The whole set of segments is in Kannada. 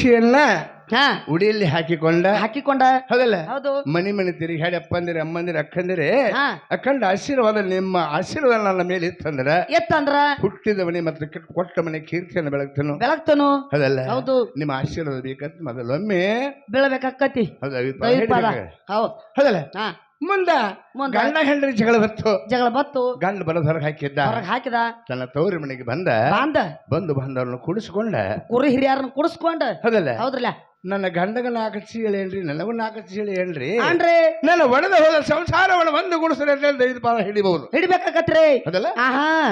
ಕುರ್ಚಿಯನ್ನ ಹಾ ಉಡಿಯಲ್ಲಿ ಹಾಕಿಕೊಂಡ ಹೌದಲ್ಲ ಹೌದು ಮನಿ ತಿರುಗಾಡಿ ಅಪ್ಪಂದಿರಿ ಅಮ್ಮಂದಿರಿ ಅಕ್ಕಂದಿರಿ ಹಾ ಅಕ್ಕಂಡ ಆಶೀರ್ವಾದ ನಿಮ್ಮ ಆಶೀರ್ವಾದ ನನ್ನ ಮೇಲೆ ಎತ್ತಂದ್ರ ಹುಟ್ಟಿದ ಮನೆ ಮತ್ತು ಕೊಟ್ಟ ಮನೆ ಕೀರ್ತಿಯನ್ನು ಬೆಳಗ್ತನು ಹೌದಲ್ಲ ಹೌದು ನಿಮ್ಮ ಆಶೀರ್ವಾದ ಬೇಕಂತ ಮೊದಲೊಮ್ಮೆ ಬೀಳಬೇಕಾಕತಿ ಹೌದಲ್ಲ ಹಾ ಮುಂದ ಗಂಡ ಹೆಂಡ್ರಿ ಜಗಳ ಬತ್ತು ಗಂಡ ಬರೋದ್ ಹೊರಗೆ ಹಾಕಿದ ತನ್ನ ತವರಿ ಮನೆಗೆ ಬಂದು ಬಾಂಧವ್ರನ್ನ ಕೂಡಿಸ್ಕೊಂಡ ಕುರಿ ಹಿರಿಯರನ್ನ ಕುಡಿಸ್ಕೊಂಡ ಹೌದಲ್ಲ ಹೌದ್ರಲ್ಲ ನನ್ನ ಗಂಡಗ 4 ಚೀಲ ಏನ್ರಿ ನನಗೂ 4 ಚೀಲ ಏನ್ರಿ ಅನ್ರಿ ನನ್ನ ಒಡೆದ ಹೋದ ಸಂಸಾರವನ್ನು ಒಂದು ಗುಡಿಸಲಿ ಅಂತ ಹೇಳಿ 5 ಪಾದ ಹಿಡಿಬೇಕಾಗತ್ರಿ ಅದಲ್ಲ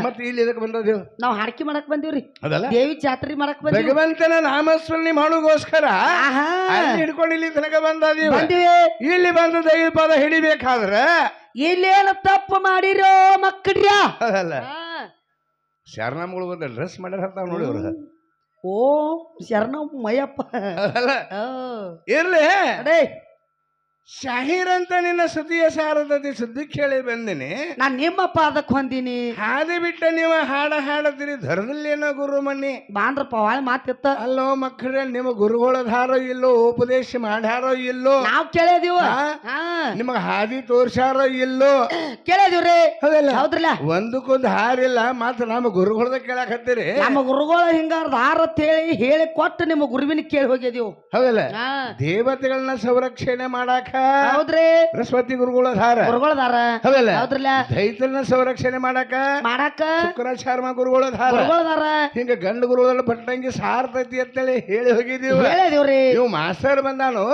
ಮತ್ತೆ ಇಲ್ಲಿ ಇದಕ್ಕೆ ಬಂದದೇವು ನಾವು ಹಾಡ್ಕಿ ಮಾಡಕ್ ಬಂದಿವ್ರಿ ಅದಲ್ಲ ದೇವಿ ಜಾತ್ರೆ ಮಾಡಕ್ ಬಂದಿವಿ ಭಗವಂತನ ನಾಮಸ್ಮರಣೆ ಮಾಡೋಗೋಸ್ಕರ ಹಿಡ್ಕೊಂಡು ಇಲ್ಲಿ ತನಕ ಬಂದಿವಿ ಇಲ್ಲಿ ಬಂದ 5 ಪಾದ ಹಿಡಿಬೇಕಾದ್ರೆ ಇಲ್ಲೇನು ತಪ್ಪು ಮಾಡಿರೋ ಮಕ್ಕಳ್ಯ ಅದಲ್ಲ ಶರಣಗಳು ಬಂದ ಡ್ರೆಸ್ ಮಾಡ್ಯಾರ ನೋಡಿ ಅವ್ರ ಓ ಶರಣ ಮಯ್ಯಪ್ಪ ಇರ್ಲಿ ಶಾಹೀರ್ ಅಂತ ನಿನ್ನ ಸುದ್ದಿಯ ಸಾರದತಿ ಸುದ್ದಿ ಕೇಳಿ ಬಂದಿನಿ ನಾನ್ ನಿಮ್ಮ ಪಾದಕ್ ಹೊಂದಿನಿ ಹಾದಿ ಬಿಟ್ಟ ನೀವು ಹಾಡದಿರಿ ಧರದಲ್ಲೇನೋ ಗುರು ಮಣ್ಣಿ ಬಾಂದ್ರಪ್ಪ ಒಳ್ಳೆ ಮಾತಿತ್ತ ಅಲ್ಲೋ ಮಕ್ಕಳೇ ನಿಮ್ಮ ಗುರುಗಳದಾರೋ ಇಲ್ಲೋ ಉಪದೇಶ ಮಾಡ್ಯಾರೋ ಇಲ್ಲೋ ನಾವ್ ಕೇಳಿದೀವ ನಿಮಗ ಹಾದಿ ತೋರ್ಸಾರೋ ಇಲ್ಲೋ ಕೇಳಿದಿವ್ರಿ ಹೌದಲ್ಲ ಹೌದ್ರಲ್ಲ ಒಂದಕ್ಕೊಂದು ಹಾರಿಲ್ಲ ಮಾತ್ರ ನಮ್ಮ ಗುರುಗಳದ ಕೇಳಾಕತ್ತೀರಿ ನಮ್ಮ ಗುರುಗಳ ಹಿಂಗಾರ್ದ ಹಾರತ್ ಹೇಳಿ ಕೊಟ್ಟು ನಿಮ್ಮ ಗುರುವಿನ ಕೇಳಿ ಹೋಗಿದೀವು ಹೌದಲ್ಲ ದೇವತೆಗಳನ್ನ ಸಂರಕ್ಷಣೆ ಮಾಡಾಕ ಹೌದ್ರಿ ಬೃಹಸ್ಪತಿ ಗುರುಗಳದಾರ ಹೌದಲ್ಲ ಹೌದ್ರಲ್ಲ ದೈತನ ಸಂರಕ್ಷಣೆ ಮಾಡಾಕ ಶುಕ್ರಾಚಾರ್ಮ ಗುರುಗಳದಾರ ಹಿಂಗ ಗಂಡು ಗುರುಗಳ ಪಟ್ಟಂಗಿ ಸಾರ್ತೈತಿ ಅಂತೇಳಿ ಹೇಳಿ ಹೋಗಿದೀವಿ ನೀವು ಮಾಸ್ತರ್ ಬಂದಾನು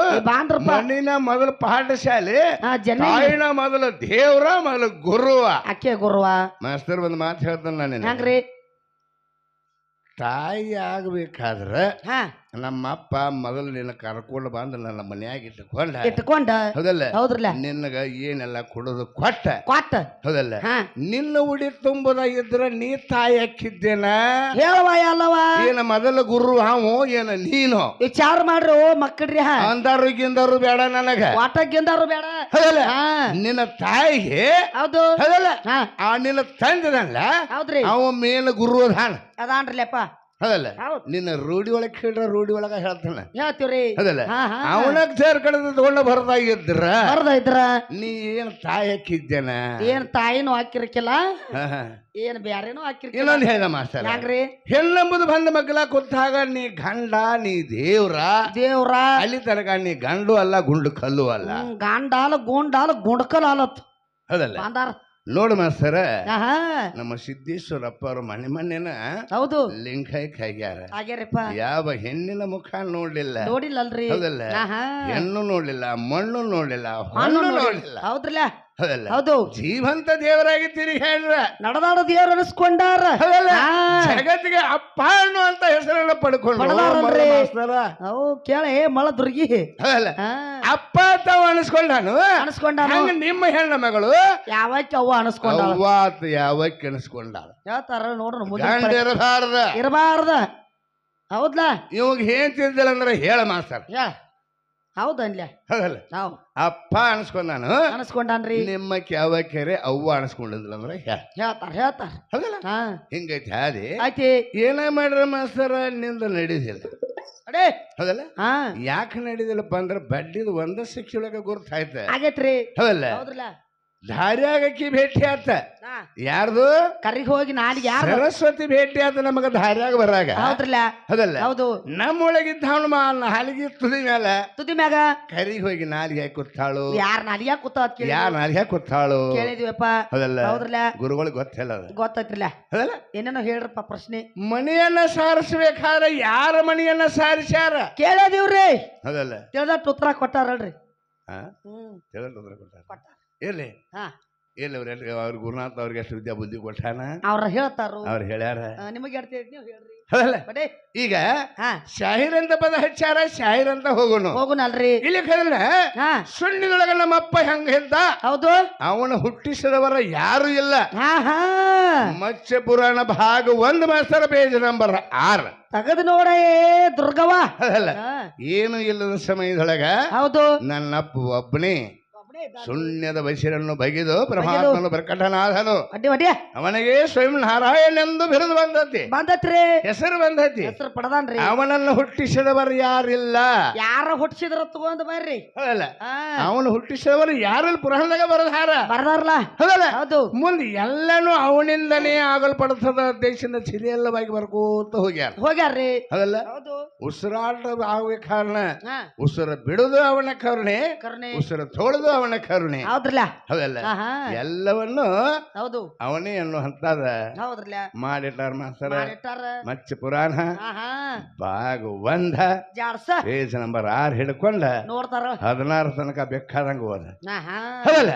ಮಣ್ಣಿನ ಮೊದಲು ಪಾಠಶಾಲೆ ತಾಯಿನ ಮೊದಲು ದೇವ್ರ ಮೊದಲು ಗುರುವ ಅಕ್ಕೆ ಗುರುವ ಮಾಸ್ತರ್ ಬಂದ್ ಮಾತು ಹೇಳ್ತಾನ ನಾನು ಹೆಂಗ್ರಿ ತಾಯಿ ಆಗ್ಬೇಕಾದ್ರ ನಮ್ಮಪ್ಪ ಮೊದಲು ನಿನ್ನ ಕರ್ಕೊಂಡು ಬಂದು ನನ್ನ ಮನ್ಯಾಗ ಇಟ್ಟುಕೊಂಡ ಹೌದಲ್ಲ ನಿನ್ನಗ ಏನೆಲ್ಲ ಕೊಡೋದು ಕೊಟ್ಟ ಹೌದಲ್ಲ ನಿನ್ನ ಉಡಿ ತುಂಬದ ಇದ್ರ ನೀ ತಾಯಿ ಹಾಕಿದ್ದೇನ ಹೇಳವ ಅಲ್ಲವ ಏನ ಮೊದಲ ಗುರು ಹಾವು ಏನ ನೀನು ವಿಚಾರ ಮಾಡ್ರಿ ಮಕ್ಕಳ್ರಿ ಅಂದಾರು ಬೇಡ ನನಗ ವಾಟಗಿಂದಾರು ಬೇಡ ಹೌದಲ್ಲ ನಿನ್ನ ತಾಯಿಗೆ ಹೌದು ಹೌದಲ್ಲ ಆ ನಿನ್ನ ತಂದದಲ್ಲ ಹೌದ್ರಿ ಅವ ಮೇಲ ಗುರು ಅದಾನ್ರಲ್ಲಪ್ಪ ಹೌದಲ್ಲ ನಿನ್ನ ರೂಢಿ ಒಳಗೆ ಕೇಳ್ರ ರೂಢಿ ಒಳಗ ಹೇಳ್ತಾನ ಹೇಳ್ತೀವ್ರಿ ಹೌದಲ್ಲ ಅವನಾಗ ಸೇರ್ ಕಡೆದ ತಗೊಂಡ ಬರ್ದಾಯ್ದ್ರ ನೀ ಏನ್ ತಾಯಿ ಹಾಕಿದ್ದೇನ ಏನ್ ತಾಯಿನೂ ಹಾಕಿರಕ್ಕಿಲ್ಲ ಏನ್ ಬ್ಯಾರೇನು ಹಾಕಿರ್ಕಿಲ್ಲ ಇನ್ನೊಂದು ಹೇಳ್ದ ಮಾಸ್ಟರ್ ಯಾಕ್ರಿ ಹೆಣ್ಣಂಬುದು ಬಂದ ಮಗ್ಲ ಕೂತಾಗ ನೀ ಗಂಡ ನೀ ದೇವ್ರ ಅಲ್ಲಿ ತನಕ ನೀ ಗಂಡು ಅಲ್ಲ ಗುಂಡು ಕಲ್ಲು ಅಲ್ಲ ಗಂಡಾಲ ಗುಂಡಾಲ ಗುಂಡಕಲ್ ಆಲತ್ ಹೌದಲ್ಲ ಬಾಂದಾರ ನೋಡು ಮಾಸ್ತರ ನಮ್ಮ ಸಿದ್ದೇಶ್ವರಪ್ಪ ಅವ್ರ ಮನೆನ ಹೌದು ಲಿಂಗೈಕ್ ಆಗ್ಯಾರಪ್ಪ ಯಾವ ಹೆಣ್ಣಿನ ಮುಖ ನೋಡಿಲ್ಲಲ್ರಿ ಹೌದಲ್ಲ ಹೆಣ್ಣು ನೋಡ್ಲಿಲ್ಲ ಮಣ್ಣು ನೋಡ್ಲಿಲ್ಲ ಹಣ್ಣು ನೋಡ್ಲಿಲ್ಲ ಹೌದ್ರಲ್ಲ ಹೌದಲ್ಲ ಹೌದು ಜೀವಂತ ದೇವರಾಗಿ ತಿರುಗಿ ಹೇಳ್ರ ನಡೆದಾಡ ದೇವ್ರ ಅನಿಸ್ಕೊಂಡಾರ ಜಗತ್ತಿಗೆ ಅಪ್ಪ ಅನ್ನುವಂತ ಹೆಸರನ್ನ ಪಡ್ಕೊಂಡು ಕೇಳ ಮಳ ದುರ್ಗಿ ಹೌದಲ್ಲ ಅಪ್ಪ ತಾವ ಅನಿಸ್ಕೊಂಡಾನು ನಿಮ್ಮ ಹೆಣ್ಣ ಮಗಳು ಯಾವಕ್ಕೆ ಅವ್ವ ಅನಿಸ್ಕೊಂಡ ಯಾವಕ್ಕೆ ಅನಿಸ್ಕೊಂಡಾಳ ಹೇಳ್ತಾರ ನೋಡ್ರ ಇರಬಾರ್ದ ಹೌದ್ಲಾ ಇವಾಗ ಏನ್ ತಿಳ್ದಿಲ್ಲ ಅಂದ್ರೆ ಹೇಳ ಮಾಸ್ತರ್ ಹೌದನ್ಲ ಹೌದಲ್ಲ ಅಪ್ಪ ಅನ್ಸ್ಕೊಂಡಾನು ಅನ್ಸ್ಕೊಂಡಾನ್ರಿ ನಿಮ್ಮ ಯಾವ ಕೆರೆ ಅವ್ವ ಅನ್ಸ್ಕೊಂಡಿದ್ಲ ಅಂದ್ರೆ ಹೇಳ್ತಾರ ಹೌದಲ್ಲ ಹಿಂಗೈತಿ ಹಾದಿ ಆಯ್ತಿ ಏನ ಮಾಡ್ರ ಮಾಸ್ತರ ನಿಂದ ನಡೀದಿಲ್ಲ ಹೌದಲ್ಲ ಯಾಕೆ ನಡೀದಿಲ್ಲಪ್ಪ ಅಂದ್ರೆ ಬಡ್ಡಿದ ಒಂದ ಶಿಕ್ಷೆ ಒಳಗ ಗುರ್ತಾಯ್ತ ಆಗೇತ್ರಿ ಹೌದಲ್ಲ ದಾರ್ಯಾಗಕ್ಕಿ ಭೇಟಿ ಆತ ಯಾರ್ದು ಕರಿಗೆ ಹೋಗಿ ನಾಡಿಗೆ ಯಾರು ಸರಸ್ವತಿ ಭೇಟಿ ಆತ ನಮಗ ದಾರ್ಯಾಗ ಬರಾಗ ಹೌದಲ್ಲ ಹೌದು ನಮ್ಮೊಳಗಿದ್ದ ಹಾಲಿಗೆ ತುದಿ ಮ್ಯಾಗ ಕರಿಗೆ ಹೋಗಿ ನಾಲಿಗೆ ಕೂತಾಳು ಯಾರ ನಾಲಿಗೆ ಕೂತ ಯಾರ ನಾಲಿಗೆ ಕೂತಾಳು ಕೇಳಿದ್ವಿಪ್ಪ ಹೌದಲ್ಲ ಗುರುಗಳಿಗೆ ಗೊತ್ತೈತ್ರಲ್ಲ ಹೌದಲ್ಲ ಏನೇನೋ ಹೇಳ್ರಪ್ಪ ಪ್ರಶ್ನೆ ಮನೆಯನ್ನ ಸಾರಿಸ್ಬೇಕಾದ್ರೆ ಯಾರ ಮನೆಯನ್ನ ಸಾರಿಸ್ಯಾರ ಕೇಳಿದಿವ್ರಿ ಹೌದಲ್ಲ ತಿಳಿದ ಉತ್ತರ ಕೊಟ್ಟಾರಲ್ರಿ ಇರ್ಲಿ ಇಲ್ಲ ಅವ್ರ ಗುರುನಾಥ್ ಅವ್ರಿಗೆ ಎಷ್ಟು ವಿದ್ಯಾ ಬುದ್ಧಿ ಕೊಟ್ಟಾನ ಅವ್ರ ಹೇಳ್ತಾರ ಅವ್ರು ಹೇಳ್ಯಾರ ನಿಮಗೆ ಹೇಳ್ತೀರಿ ನೀವು ಹೇಳ್ರಿ ಈಗ ಶಾಹಿರ್ ಅಂತ ಪದ ಹಚ್ಚಾರ ಶಾಹಿರ್ ಅಂತ ಹೋಗೋಣಲ್ರಿ ಇಲ್ಲಿ ಸುಣ್ಣಿದೊಳಗ ನಮ್ಮಪ್ಪ ಹೆಂಗ ಇದ್ದ ಹೌದು ಅವನ ಹುಟ್ಟಿಸಿದವರ ಯಾರು ಇಲ್ಲ ಮತ್ಸ್ಯ ಪುರಾಣ ಭಾಗ 1 ಮಾಸ್ತರ ಪೇಜ್ ನಂಬರ್ 6 ತಗದು ನೋಡ ದುರ್ಗವ್ವ ಏನು ಇಲ್ಲದ ಸಮಯದೊಳಗ ಹೌದು ನನ್ನಪ್ಪ ಒಬ್ಬನೇ ಶೂನ್ಯದ ಬಸಿರನ್ನು ಬಗೆದು ಪರಮಾತ್ಮನು ಪ್ರಕಟನಾದನು. ಅಡ್ಡಿ ಅಡ್ಡಿ ಅವನಿಗೆ ಸ್ವಯಂ ನಾರಾಯಣ ಎಂದು ಬಿರುದು ಬಂದತಿ, ಬಂದತ್ರಿ, ಹೆಸರು ಬಂದತಿ. ಹೆಸರು ಪಡದಾನ್ರಿ. ಅವನನ್ನು ಹುಟ್ಟಿಸಿದವರು ಯಾರಿಲ್ಲ. ಯಾರ ಹುಟ್ಟಿಸಿದ್ರ ತಗೊಂಡ್ ಬರ್ರಿ. ಹೌದಲ್ಲ, ಅವನು ಹುಟ್ಟಿಸಿದವರು ಯಾರಲ್ಲಿ ಪುರಾಣದಾಗ ಬರದಾರಲ್ಲ. ಹೌದಲ್ಲ, ಹೌದು. ಮುಂದೆ ಎಲ್ಲನೂ ಅವನಿಂದನೇ ಆಗಲ್ಪಡ್ತದ. ದೇಶದಿಂದ ಚಿಲಿಯಲ್ಲವಾಗಿ ಬರ್ಕೋತ ಹೋಗ್ಯಾರ್ರಿ. ಹೌದಲ್ಲ, ಉಸಿರಾಟ ಆಗುವ ಕಾರಣ ಉಸಿರ ಬಿಡುದು ಅವನ ಕರುಣೆ, ಉಸಿರ ತೋಳುದು ಅವನ ಕರುಣೆ. ಹೌದಲ್ಲ, ಎಲ್ಲವನ್ನು ಹೌದು ಅವನೇ ಅನ್ನುವಂತದ ಮಾಡಿಟ್ಟಾರ ಮಾಸ್ತರ. ಮಚ್ಚ ಪುರಾಣ ಭಾಗ 1 ಪೇಜ್ ನಂಬರ್ 6 ಹಿಡ್ಕೊಂಡ ನೋಡ್ತಾರ 16 ತನಕ ಬೇಕಾದಂಗ ಹೋದ. ಹೌದಲ್ಲ,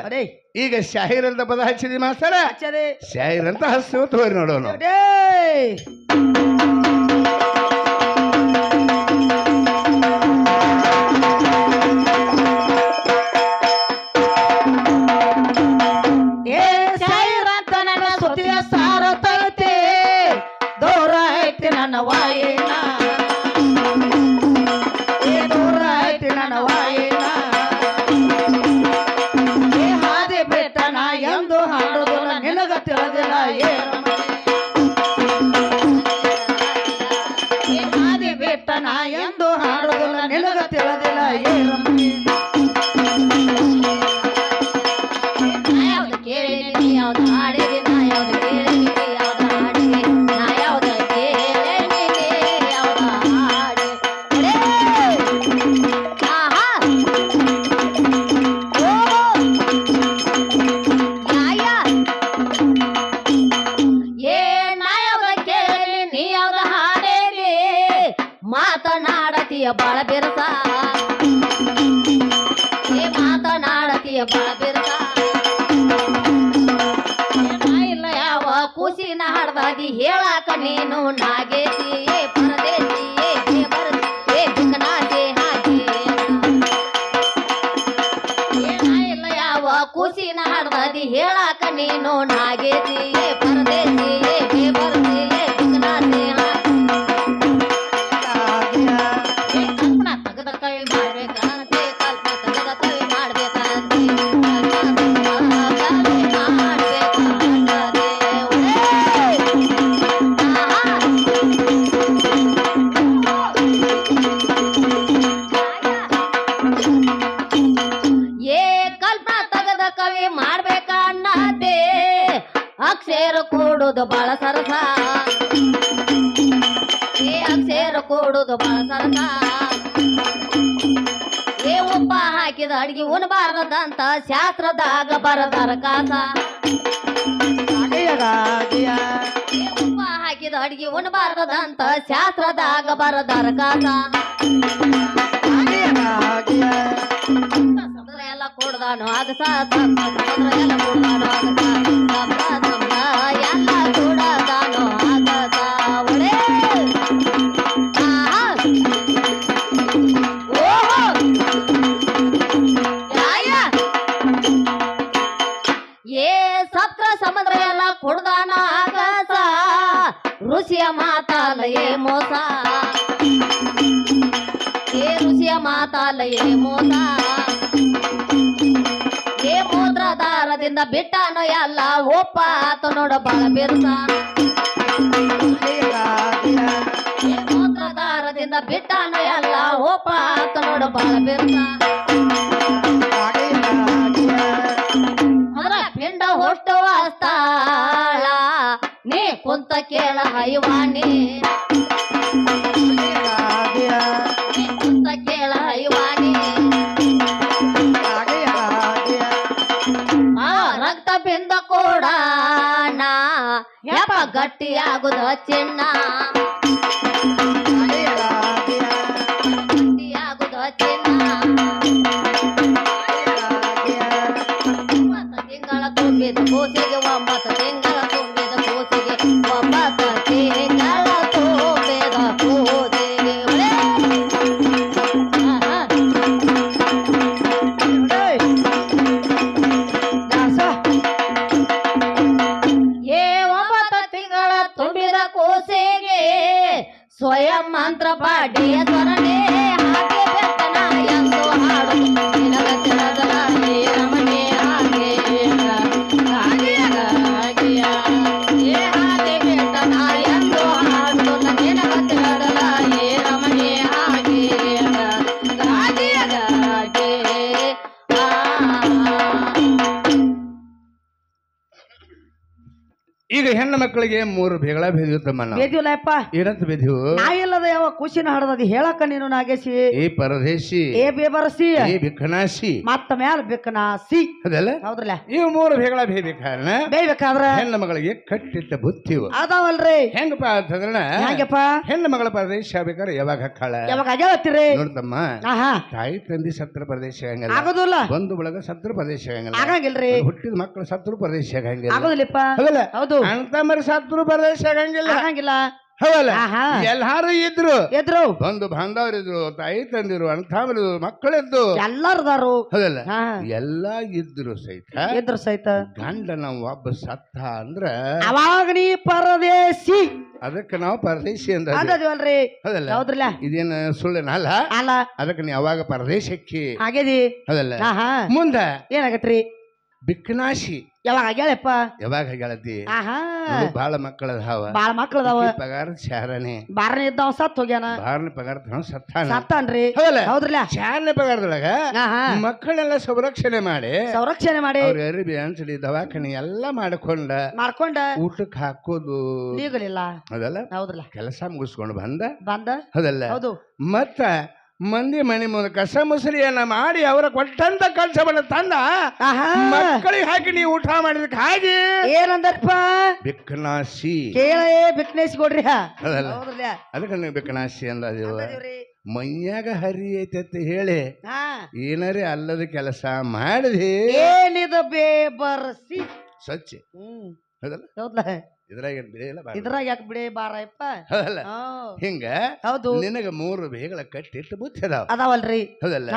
ಈಗ ಶಾಹಿರ್ ಅಂತ ಪದ ಹಚ್ಚಿದಿ ಮಾಸ್ತರ. ಶಾಹಿರ್ ಅಂತ ಹಸ್ತು ತೋರಿ ನೋಡೋಣ. ನನ್ನ ವಾಯೇನ ದೂರ ಐತಿ ನನ್ನ ವಾಯೇನ ಹಾದಿ ಬೆಟ್ಟನ ಎಂದು ಹಾಡುದಿಲ್ಲ ನಿನಗ ತಿಳಿದಿಲ್ಲ ಹಾದಿ ಬೆಟ್ಟನ ಎಂದು ಹಾಡುದಿಲ್ಲ ನಿನಗ ತಿಳಿದಿಲ್ಲ ಯಾವ್ದು ಕೇಳಿನಿ ಯಾವ್ದು ಹಾಡಿದಿ ನಾ ಯಾವ್ದು ಕೇಳಿನಿ ಯಾವ್ದು ಹಾಡಿದಿ ನಾ ಯಾವ್ದು ಬಾಳ ಬೆರಸ ಮಾತನಾಡತಿಯ ಬಾಳ ಬೆರಸ ಇಲ್ಲ ಯಾವ ಕೂಸಿನ ಹಾಡ್ದಾಗಿ ಹೇಳಾಕ ನೀನು ನಾಗೇತಿ ಪರದೇಸಿ ಬಿಕನಾಸೆ ಹಾಗೆ ಇಲ್ಲ ಯಾವ ಕೂಸಿನ ಹಾಡ್ದಾಗಿ ಹೇಳಾಕ ನೀನು ನಾಗೇತಿ ಪರದೇಸಿ ಬರಸಿ ಬಿಕನಾಸೆ ಕೂಡುದು ಬಾಳ ಸರಸ ಅಕ್ಷರ ಕೂಡುದು ಬಾಳ ಸರಸ ಉಪ್ಪ ಹಾಕಿದ ಅಡ್ಗಿ ಉಣಬಾರ್ದಂತ ಶಾಸ್ತ್ರದಾಗ ಬರದಾರ ಕಾಸ ಉಪ್ಪ ಹಾಕಿದ ಅಡ್ಗಿ ಉಣಬಾರ್ದಂತ ಶಾಸ್ತ್ರದಾಗ ಬರದಾರ ಕಾಸ ಸಮುದ್ರ ಎಲ್ಲ ಕೂಡ್ದಾನು ಆಗಸ ಸಮುದ್ರ ಎಲ್ಲ ಕೂಡ್ದಾನು ಆಗಸ ಎಲ್ಲ ಕೂಡದಾನು ಆಗಸ ಒಳೇ ಸಪ್ತ ಸಮುದ್ರ ಎಲ್ಲ ಕುಡ್ದಾನ ಆಗಸ ಋಷಿಯ ಮಾತಾಲಯೇ ಮೋಸ ಋಷಿಯ ಮಾತಾಲಯೇ ಮೋಸ ಮೂತ್ರದಾರದಿಂದ ಬಿಟ್ಟಾನು ಎಲ್ಲ ಒಪ್ಪ ಆತ ನೋಡ ಬಾಳ ಬೆರ್ಸ ಮೂತ್ರದಾರದಿಂದ ಬಿಟ್ಟಾನು ಎಲ್ಲ ಒಪ್ಪ ಆತ ನೋಡ ಬಾಳ ಬೆರ್ಸ ಪಿಂಡ ಹೊಟ್ಟುವ ಸ್ಥಳ ನೀ ಕುಂತ ಕೇಳ ಹೈವಾಣಿ ಕುಂತ ಕೇಳ ಹೈವಾಣಿ ರಕ್ತ ಬಿಂದ ಕೊಡಾಣ ಯಪ್ಪ ಗಟ್ಟಿಯಾಗುದ ಚಿನ್ನ ಗಟ್ಟಿಯಾಗುದ ಚಿನ್ನ ತುಂಬಿದ ಕೂಸಿಗೆ 9 ತಿಂಗಳ ತುಂಬಿದ ಕೂಸಿಗೆ 9 ತಿಂಗಳ ತುಂಬಿದ ಕೂಸಿಗೆ ತುಂಬಿದ ಕೂಸಿಗೆ ಈಗ ಹೆಣ್ಣು ಮಕ್ಕಳಿಗೆ 3 ಬೇಗಳ ಬೇದಿಯುತ್ತಮ್ಮ ಬೇದಿಲ್ಲಪ್ಪ ಏನಂತ ಬೇದಿವು ನಾ ಇಲ್ಲದ ಯಾವ ಖುಷಿನ ಹಡದದಿ ಹೇಳಕ್ಕ ನೀನು ನಾಗೇಶಿ ಏ ಪರದೇಶಿ ಏ ಬೇಬರಸಿ ಏ ಬಿಕ್ಕನಾಶಿ ಮತ್ತ ಮ್ಯಾಲ ಬಿಕ್ಕನಾಸಿ ಅದಲ್ಲ ಹೌದ್ರಲ್ಲ ಇವು 3 ಬೇಗಳ ಬೇಯ್ಬೇಕು ಕಾರಣ ಬೇಯ್ಬೇಕಾದ್ರ ಹೆಣ್ಣು ಮಗಳಿಗೆ ಕಟ್ಟಿಟ್ಟ ಬುತ್ತಿವು ಅದಾವಲ್ರಿ ಹೆಂಗಪ್ಪ ಅಂತಂದ್ರ ಹೆಂಗಪ್ಪ ಹೆಣ್ಣು ಮಗಳ ಪ್ರದೇಶ ಆಗ್ಬೇಕಾದ್ರೆ ಯಾವಾಗ ಹಕ್ಕಾಳ ಯಾವಾಗ ಆಗ್ಯಾವತ್ತೀರಿ ನೋಡ್ತಮ್ಮ ತಾಯಿ ತಂದಿ ಸತ್ರ ಪ್ರದೇಶ ಆಗಂಗಿಲ್ಲ ಆಗೋದಿಲ್ಲ ಬಂಧು ಬಳಗ ಸತ್ರ ಪ್ರದೇಶ ಆಗಂಗಿಲ್ಲ ಆಗಂಗಿಲ್ರಿ ಹುಟ್ಟಿದ ಮಕ್ಕಳು ಸತ್ರು ಪ್ರದೇಶ ಆಗಂಗಿಲ್ಲ ಆಗೋದಿಲ್ಲಪ್ಪ ಹೌದಲ್ಲ ಹೌದು ಅಂತಂದ್ರೆ ಸತ್ರು ಪ್ರದೇಶ ಆಗಂಗಿಲ್ಲ ಆಗಂಗಿಲ್ಲ ಹೌದಲ್ಲ ಎಲ್ಲಾರು ಇದ್ರು ಎದ್ರು ಬಂಧು ಬಾಂಧವರಿದ್ರು ತಾಯಿ ತಂದಿರು ಅಣ್ತಾಮರು ಮಕ್ಕಳಿದ್ದು ಎಲ್ಲಾರದಾರು ಹೌದಲ್ಲ ಎಲ್ಲಾ ಇದ್ರು ಸಹಿತ ಇದ್ರು ಸಹಿತ ಗಂಡ ಒಬ್ಬ ಸತ್ತ ಅಂದ್ರ ಅವಾಗ ನೀ ಪರದೇಶಿ ಅದಕ್ಕೆ ನಾವು ಪರದೇಶಿ ಅಂತ ಅದಲ್ರಿ ಹೌದಲ್ಲ ಹೌದ್ರಲ್ಲ ಇದೇನು ಸುಳ್ಳಿನ ಅಲ್ಲ ಅಲ್ಲ ಅದಕ್ಕೆ ನೀ ಅವಾಗ ಪರದೇಶಕ್ಕೆ ಆಗೇದಿ ಹೌದಲ್ಲ ಮುಂದ ಏನಾಗತ್ರಿ ಬಿಕ್ಕನಾಶಿ ಯಾವಾಗ ಆಗ್ಯಾಳಪ್ಪ ಯಾವಾಗ ಗೆಳತಿ ಬಾಳ ಮಕ್ಕಳದಾವ ಬಾಳ ಮಕ್ಕಳದಾವ ಪಗಾರ ಚಾರನೆ ಬಾರನೇ ಇದ್ದಾವ ಸತ್ ಹೋಗ್ಯಾನ ಬಾರನೆ ಪಗಾರ ಸತ್ತಾನ್ರಿ ಹೌದ್ರಲ್ಲ ಚಾರನೆ ಪಗಾರದೊಳಗ ಮಕ್ಕಳೆಲ್ಲ ಸಂರಕ್ಷಣೆ ಮಾಡಿ ಅವ್ರ ಅರಿಬಿ ಅಂಚಡಿ ದವಾಖಾನೆ ಎಲ್ಲಾ ಮಾಡ್ಕೊಂಡ ಊಟಕ್ಕೆ ಹಾಕೋದು ನೀಗಲಿಲ್ಲ ಅದಲ್ಲ ಹೌದ್ರಲ್ಲ ಕೆಲಸ ಮುಗಿಸ್ಕೊಂಡು ಬಂದ ಹೌದಲ್ಲ ಹೌದು ಮತ್ತ ಮಂದಿ ಮನೆ ಮುಂದೆ ಕಸ ಮುಸರಿಯನ್ನ ಮಾಡಿ ಅವರ ಕೊಟ್ಟಂತ ಕೆಲಸವನ್ನ ತಂದ ಮಕ್ಕಳಿಗೆ ಹಾಕಿ ನೀವು ಊಟ ಮಾಡಿದಕ್ಕೆ ಹಾಗೆ ಏನಂದಪ್ಪ ಬಿಕ್ಕನಾಶಿ ಕೇಳೇ ಬಿಕ್ಕನೇಸಿ ಕೊಡ್ರಿ ಅದಲ್ಲ ಅದಕ್ಕೆ ನೀವು ಬಿಕ್ಕನಾಶಿ ಅಂದೀವ ಮೈಯಾಗ ಹರಿ ಐತೆ ಹೇಳಿ ಏನಾರೇ ಅಲ್ಲದ ಕೆಲಸ ಮಾಡಿದೆ ಏನಿದ ಬೇಬರ್ಸಿ ಸ್ವಚ್ಛ ಹೌದಲ್ಲ ಹೌದಲ್ಲ ಇದ್ರಾಗ ಯಾಕೆ ಬಿಡಿ ಬಾರಪ್ಪ ಹಿಂಗ ಹೌದು ನಿನಗ 3 ಬೇಗಳ ಕಟ್ಟಿಟ್ಟು ಬುತ್ತಿ ಅದಾವಲ್ರಿ ಹೌದಲ್ಲ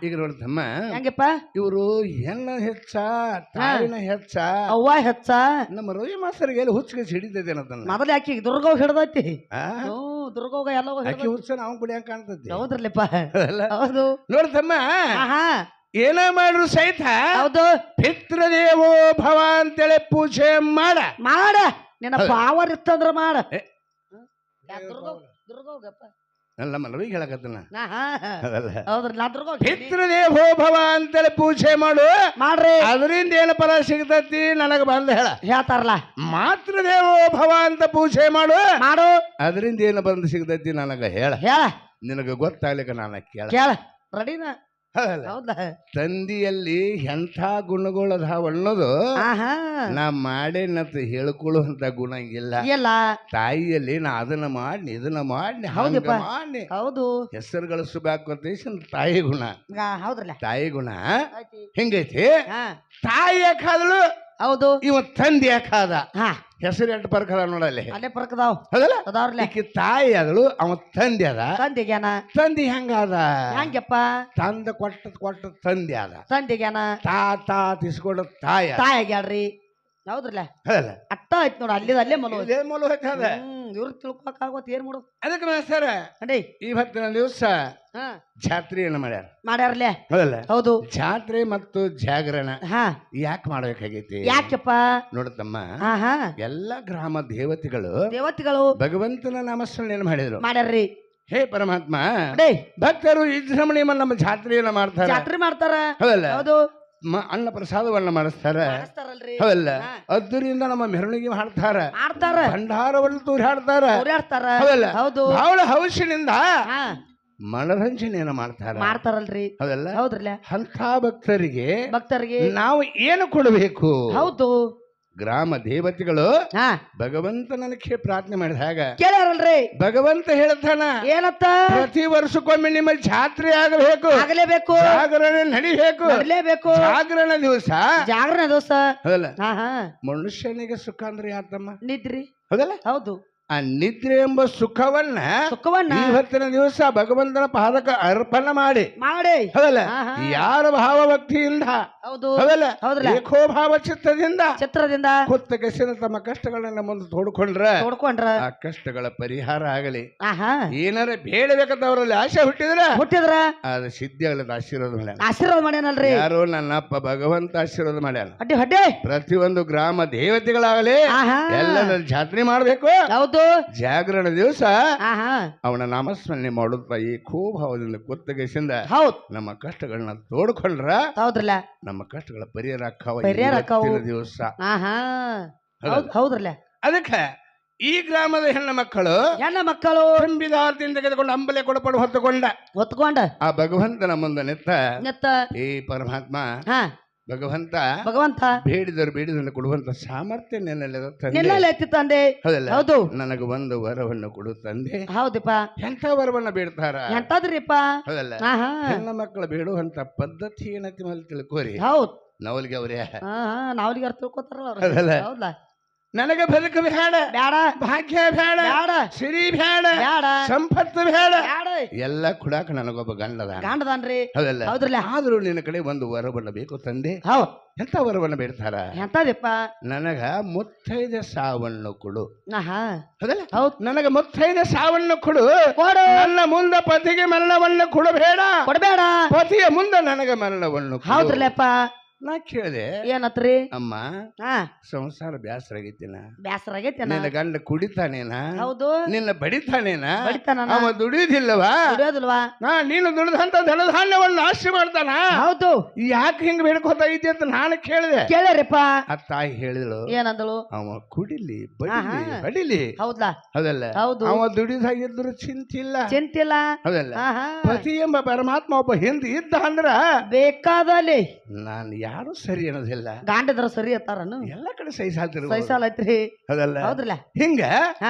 ಈಗ ನೋಡ್ತಮ್ಮ ಹೆಂಗಪ್ಪ ಇವರು ಹೆಣ್ಣ ಹೆಚ್ಚ ತಾಯಿನ ಹೆಚ್ಚ ಅವ್ವ ಹೆಚ್ಚ ನಮ್ಮ ರವಿ ಮಾಸ್ತರ್ಗೆ ಎಲ್ಲಿ ಹುಚ್ಚಿಗೆ ಹಿಡಿತೈತೆ ಅನ್ನೋದನ್ನ ಮೊದಲ ಆಕಿ ದುರ್ಗವ್ ಹಿಡ್ದೈತಿ ದುರ್ಗೋಗ ಎಲ್ಲ ಆಕಿ ಹುಚ್ಚ ನಾವು ಕುಡಿಯಂಗ ಕಾಣ್ತೈತಿ ಹೌದ್ರಲ್ಲಪ್ಪ ಹೌದು ನೋಡ್ತಮ್ಮ ಏನ ಮಾಡ್ರು ಸಹಿತ ಹೌದು ಪಿತೃದೇವೋ ಭವ ಅಂತೇಳಿ ಪೂಜೆ ಮಾಡ ನಿನ್ನ ಪಾವರ್ ಇತ್ತಂದ್ರ ಮಾಡ ಅಲ್ಲ ಮನವಿಗೆ ಹೇಳಕತ್ತನ ಹೌದ್ರಿ ಪಿತೃದೇವೋ ಭವ ಅಂತೇಳಿ ಪೂಜೆ ಮಾಡ್ರಿ ಅದರಿಂದ ಏನು ಫಲ ಸಿಗ್ತತಿ ನನಗ ಬಂದ ಹೇಳ್ತಾರಲ್ಲ ಮಾತೃದೇವೋ ಭವ ಅಂತ ಪೂಜೆ ಮಾಡು ಅದರಿಂದ ಏನು ಬಂದು ಸಿಗ್ತತಿ ನನಗ ಹೇಳ ನಿನಗ ಗೊತ್ತಾಗ್ಲಿಕ್ಕ ನಾನು ಕೇಳ ರೆಡಿನಾ ತಂದಿಯಲ್ಲಿ ಎಂಥ ಗುಣಗಳದಾವ ಅನ್ನೋದು ನಾ ಮಾಡೇನಂತ ಹೇಳ್ಕೊಳ್ಳುವಂತ ಗುಣ ಇಲ್ಲ ತಾಯಿಯಲ್ಲಿ ನಾ ಅದನ್ನ ಮಾಡಿ ಇದನ್ನ ಮಾಡಿ ಹೌದು ಹೆಸರು ಗಳಿಸಬೇಕು ತಾಯಿ ಗುಣ ತಾಯಿ ಗುಣ ಹಿಂಗೈತಿ ತಾಯಿ ಯಾಕಾದಳು ಹೌದು ಇವ ತಂದೆ ಯಾಕಾದ ಹೆಸರು ಎಷ್ಟು ಪರ್ಕದ ನೋಡಲ್ಲಿ ಅಲ್ಲೇ ಪರ್ಕದಾವ್ ಅದಲ್ಲ ತಾಯಿ ಆದಳು ಅವ ತಂದೆ ಅದ ತಂದಿ ಹೆಂಗಾದ ಹೆಂಗಪ್ಪ ತಂದ ಕೊಟ್ಟ ತಂದೆ ಅದ ತಂದಿಗ್ಯಾನ ತಾತ ತಿಸ್ಕೊಂಡ ತಾಯಿ ಆಗ್ಯಾಳ್ರಿ ಹೌದ್ರಲ್ಲ ಅಟ್ಟ ಆಯ್ತು ನೋಡ ಅಲ್ಲೇ ಮಲು ಇವ್ರು ತಿಳ್ಕೊಕಾಗೋತ್ ಏನ್ ಮಾಡು ಅದಕ್ಕೆ ಸರ್ ಇವತ್ತಿನ ದಿವಸ ಜಾತ್ರೆಯನ್ನ ಮಾಡ್ಯಾರಲ್ಲೇ ಹೌದು ಜಾತ್ರೆ ಮತ್ತು ಜಾಗರಣ ಯಾಕೆ ಮಾಡ್ಬೇಕಾಗೈತಿ ಯಾಕಪ್ಪ ನೋಡತಮ್ಮ ಎಲ್ಲ ಗ್ರಾಮ ದೇವತೆಗಳು ಭಗವಂತನ ನಾಮಸ್ಮರಣೆಯನ್ನು ಮಾಡ್ಯಾರ್ರಿ ಹೇ ಪರಮಾತ್ಮ ಭಕ್ತರು ವಿಜೃಂಭಣೆ ನಮ್ಮ ಜಾತ್ರೆಯನ್ನ ಮಾಡ್ತಾರ ಹೌದು ಅನ್ನ ಪ್ರಸಾದವನ್ನ ಮಾಡಿಸ್ತಾರ ಹೌದಲ್ಲ ಅದರಿಂದ ನಮ್ಮ ಮೆರವಣಿಗೆ ಮಾಡ್ತಾರ ಭಂಡಾರವನ್ನು ತೂರಾಡ್ತಾರ ಹೌದಲ್ಲ ಬಹಳ ಹೌಸಿನಿಂದ ಮನರಂಜನೆಯನ್ನು ಮಾಡ್ತಾರಲ್ರಿ ಹೌದಲ್ಲ ಅಂತ ಭಕ್ತರಿಗೆ ನಾವು ಏನು ಕೊಡಬೇಕು ಹೌದು ಗ್ರಾಮ ದೇವತೆಗಳು ಭಗವಂತನಕ್ಕೆ ಪ್ರಾರ್ಥನೆ ಮಾಡಿದಾಗ ಕೇಳ್ಯಾರಲ್ರಿ ಭಗವಂತ ಹೇಳ್ತಾನ ಏನತ್ತ ಪ್ರತಿ ವರ್ಷಕ್ಕೊಮ್ಮೆ ನಿಮ್ಮ ಜಾತ್ರೆ ಆಗಲೇಬೇಕು ಜಾಗರಣೆ ನಡಿಬೇಕು ಜಾಗರಣ ದಿವಸ ಹೌದಲ್ಲ ಮನುಷ್ಯನಿಗೆ ಸುಖ ಅಂದ್ರೆ ಯಾತಮ್ಮ ನಿದ್ರಿ ಹೌದಲ್ಲ ಹೌದು ಆ ನಿದ್ರೆ ಎಂಬ ಸುಖವನ್ನ ಇವತ್ತಿನ ದಿವಸ ಭಗವಂತನ ಪಾದಕ ಅರ್ಪಣೆ ಮಾಡಿ ಹೌದಲ್ಲ ಯಾರ ಭಾವಭಕ್ತಿಯಿಂದ ಹೌದಲ್ಲ ಏಕೋಭಾವ ಚಿತ್ರದಿಂದ ಕೊತ್ತ ಕೆಸಿನ ತಮ್ಮ ಕಷ್ಟಗಳನ್ನ ಮುಂದೆ ತೋಡ್ಕೊಂಡ್ರ ಆ ಕಷ್ಟಗಳ ಪರಿಹಾರ ಆಗಲಿ ಏನಾರ ಬೇಡಬೇಕಂತ ಅವರಲ್ಲಿ ಆಸೆ ಹುಟ್ಟಿದ್ರ ಅದ ಸಿದ್ಧಿ ಆಗಲದ ಆಶೀರ್ವಾದ ಮಾಡ್ಯಾನಲ್ರಿ ಯಾರು ನನ್ನಪ್ಪ ಭಗವಂತ ಆಶೀರ್ವಾದ ಮಾಡ್ಯಾನ ಪ್ರತಿಯೊಂದು ಗ್ರಾಮ ದೇವತೆಗಳಾಗಲಿ ಎಲ್ಲರ ಜಾತ್ರೆ ಮಾಡ್ಬೇಕು ಹೌದು ಜಾಗರಣ ದಿವಸ ಅವನ ನಾಮಸ್ಮರಣೆ ಮಾಡುತ್ತ ಈ ಖೂಭಾವದಿಂದ ಕೊತ್ತಗೆಸಿಂದ ನಮ್ಮ ಕಷ್ಟಗಳನ್ನ ತೋಡ್ಕೊಂಡ್ರ ನಮ್ಮ ಕಷ್ಟಗಳ ಪರಿಹಾರ ದಿವಸ ಹೌದ್ರಲ್ಲ ಅದಕ್ಕೆ ಈ ಗ್ರಾಮದ ಹೆಣ್ಣು ಮಕ್ಕಳು ತುಂಬಿದಾರದಿಂದ ತೆಗೆದುಕೊಂಡು ಅಂಬಲೆ ಕೊಡಪಡು ಹೊತ್ತುಕೊಂಡ ಆ ಭಗವಂತನ ಮುಂದೆ ನಿತ್ತ ಈ ಪರಮಾತ್ಮ ಭಗವಂತ ಬೇಡಿದರು ಕೊಡುವಂತ ಸಾಮರ್ಥ್ಯ ತಂದೆ ಹೌದು ನನಗೆ ಒಂದು ವರವನ್ನು ಕೊಡು ತಂದೆ ಹೌದಪ್ಪ ಎಂತ ವರವನ್ನ ಬೇಡ್ತಾರ ಎಂತದ್ರಿಪ್ಪ ಹೌದಲ್ಲ ಹೆಣ್ಣು ಮಕ್ಕಳು ಬೇಡುವಂತ ಪದ್ಧತಿ ಏನತಿ ಮೇಲೆ ತಿಳ್ಕೋರಿ ಹೌದು ನವಲಿಗೆ ಅವ್ರೆ ನಾವಲಿಗೆ ಅರ್ಥ ತಿಳ್ಕೊತಾರಲ್ಲ ಹೌದಲ್ಲ ನನಗೆ ಬದುಕು ಬೇಡ ಭಾಗ್ಯ ಬೇಡ ಸಿರಿ ಬೇಡ ಸಂಪತ್ತು ಬೇಡ ಎಲ್ಲ ಕುಡಾಕ ನನಗೊಬ್ಬ ಗಂಡದಾನ್ರಿ ಹೌದಲ್ಲ ಆದ್ರೂ ನಿನ್ನ ಕಡೆ ಒಂದು ವರವನ್ನ ಬೇಕು ತಂದೆ ಎಂತ ವರವನ್ನ ಬೇಡ್ತಾರ ಎಂತದಪ್ಪ ನನಗ ಮುತ್ತೈದೆ ಸಾವನ್ನು ಕೊಡು ಹೌದಲ್ಲ ಹೌದು ನನಗ ಮುತ್ತೈದೆ ಸಾವನ್ನು ಕೊಡು ನನ್ನ ಮುಂದ ಪತಿಗೆ ಮರಣವನ್ನು ಕೊಡಬೇಡ ಪತಿಯ ಮುಂದ ನನಗೆ ಮರಣವನ್ನು ಹೌದ್ರಲ್ಲಪ್ಪ ನಾ ಕೇಳಿದೆ ಏನತ್ರಿ ಅಮ್ಮ ಸಂಸಾರ ಬ್ಯಾಸರ ಆಗೈತಿನ ನಿನ್ನ ಗಂಡ ಕುಡಿತಾನೇನ ಹೌದು ನಿನ್ನ ಬಡಿತಾನೇನ ಅವ ದುಡಿಯುದಿಲ್ಲವಾ ನೀನು ದುಡಿದಂತ ಧನಧಾನ್ಯವನ್ನು ನಾಶ ಮಾಡ್ತಾನ ಹೌದು ಯಾಕೆ ಹಿಂಗ್ ಬೇಡ್ಕೋತಾ ಇದ್ದೆ ಅಂತ ನಾನು ಕೇಳಿರಪ್ಪ ಆ ತಾಯಿ ಹೇಳಿದಳು ಏನಂದಳು ಅವ ಕುಡಿಲಿ ಬಡಿಲಿ ಹೌದಾ ಹೌದಲ್ಲ ಹೌದು ಅವ ದುಡಿದಾಗಿದ್ರು ಚಿಂತಿಲ್ಲ ಹೌದಲ್ಲ ಪತಿ ಎಂಬ ಪರಮಾತ್ಮ ಒಬ್ಬ ಹಿಂದೆ ಇದ್ದ ಅಂದ್ರ ಬೇಕಾದಲ್ಲಿ ನಾನು ಯಾರು ಸರಿ ಅನ್ನೋದಿಲ್ಲ ಗಾಂಡದ್ರ ಸರಿ ಅತ್ತಾರನು ಎಲ್ಲ ಕಡೆ ಸಹಿಸಾಲೈತ್ರಿ ಅದಲ್ಲ ಹೌದ್ರಲ್ಲ ಹಿಂಗ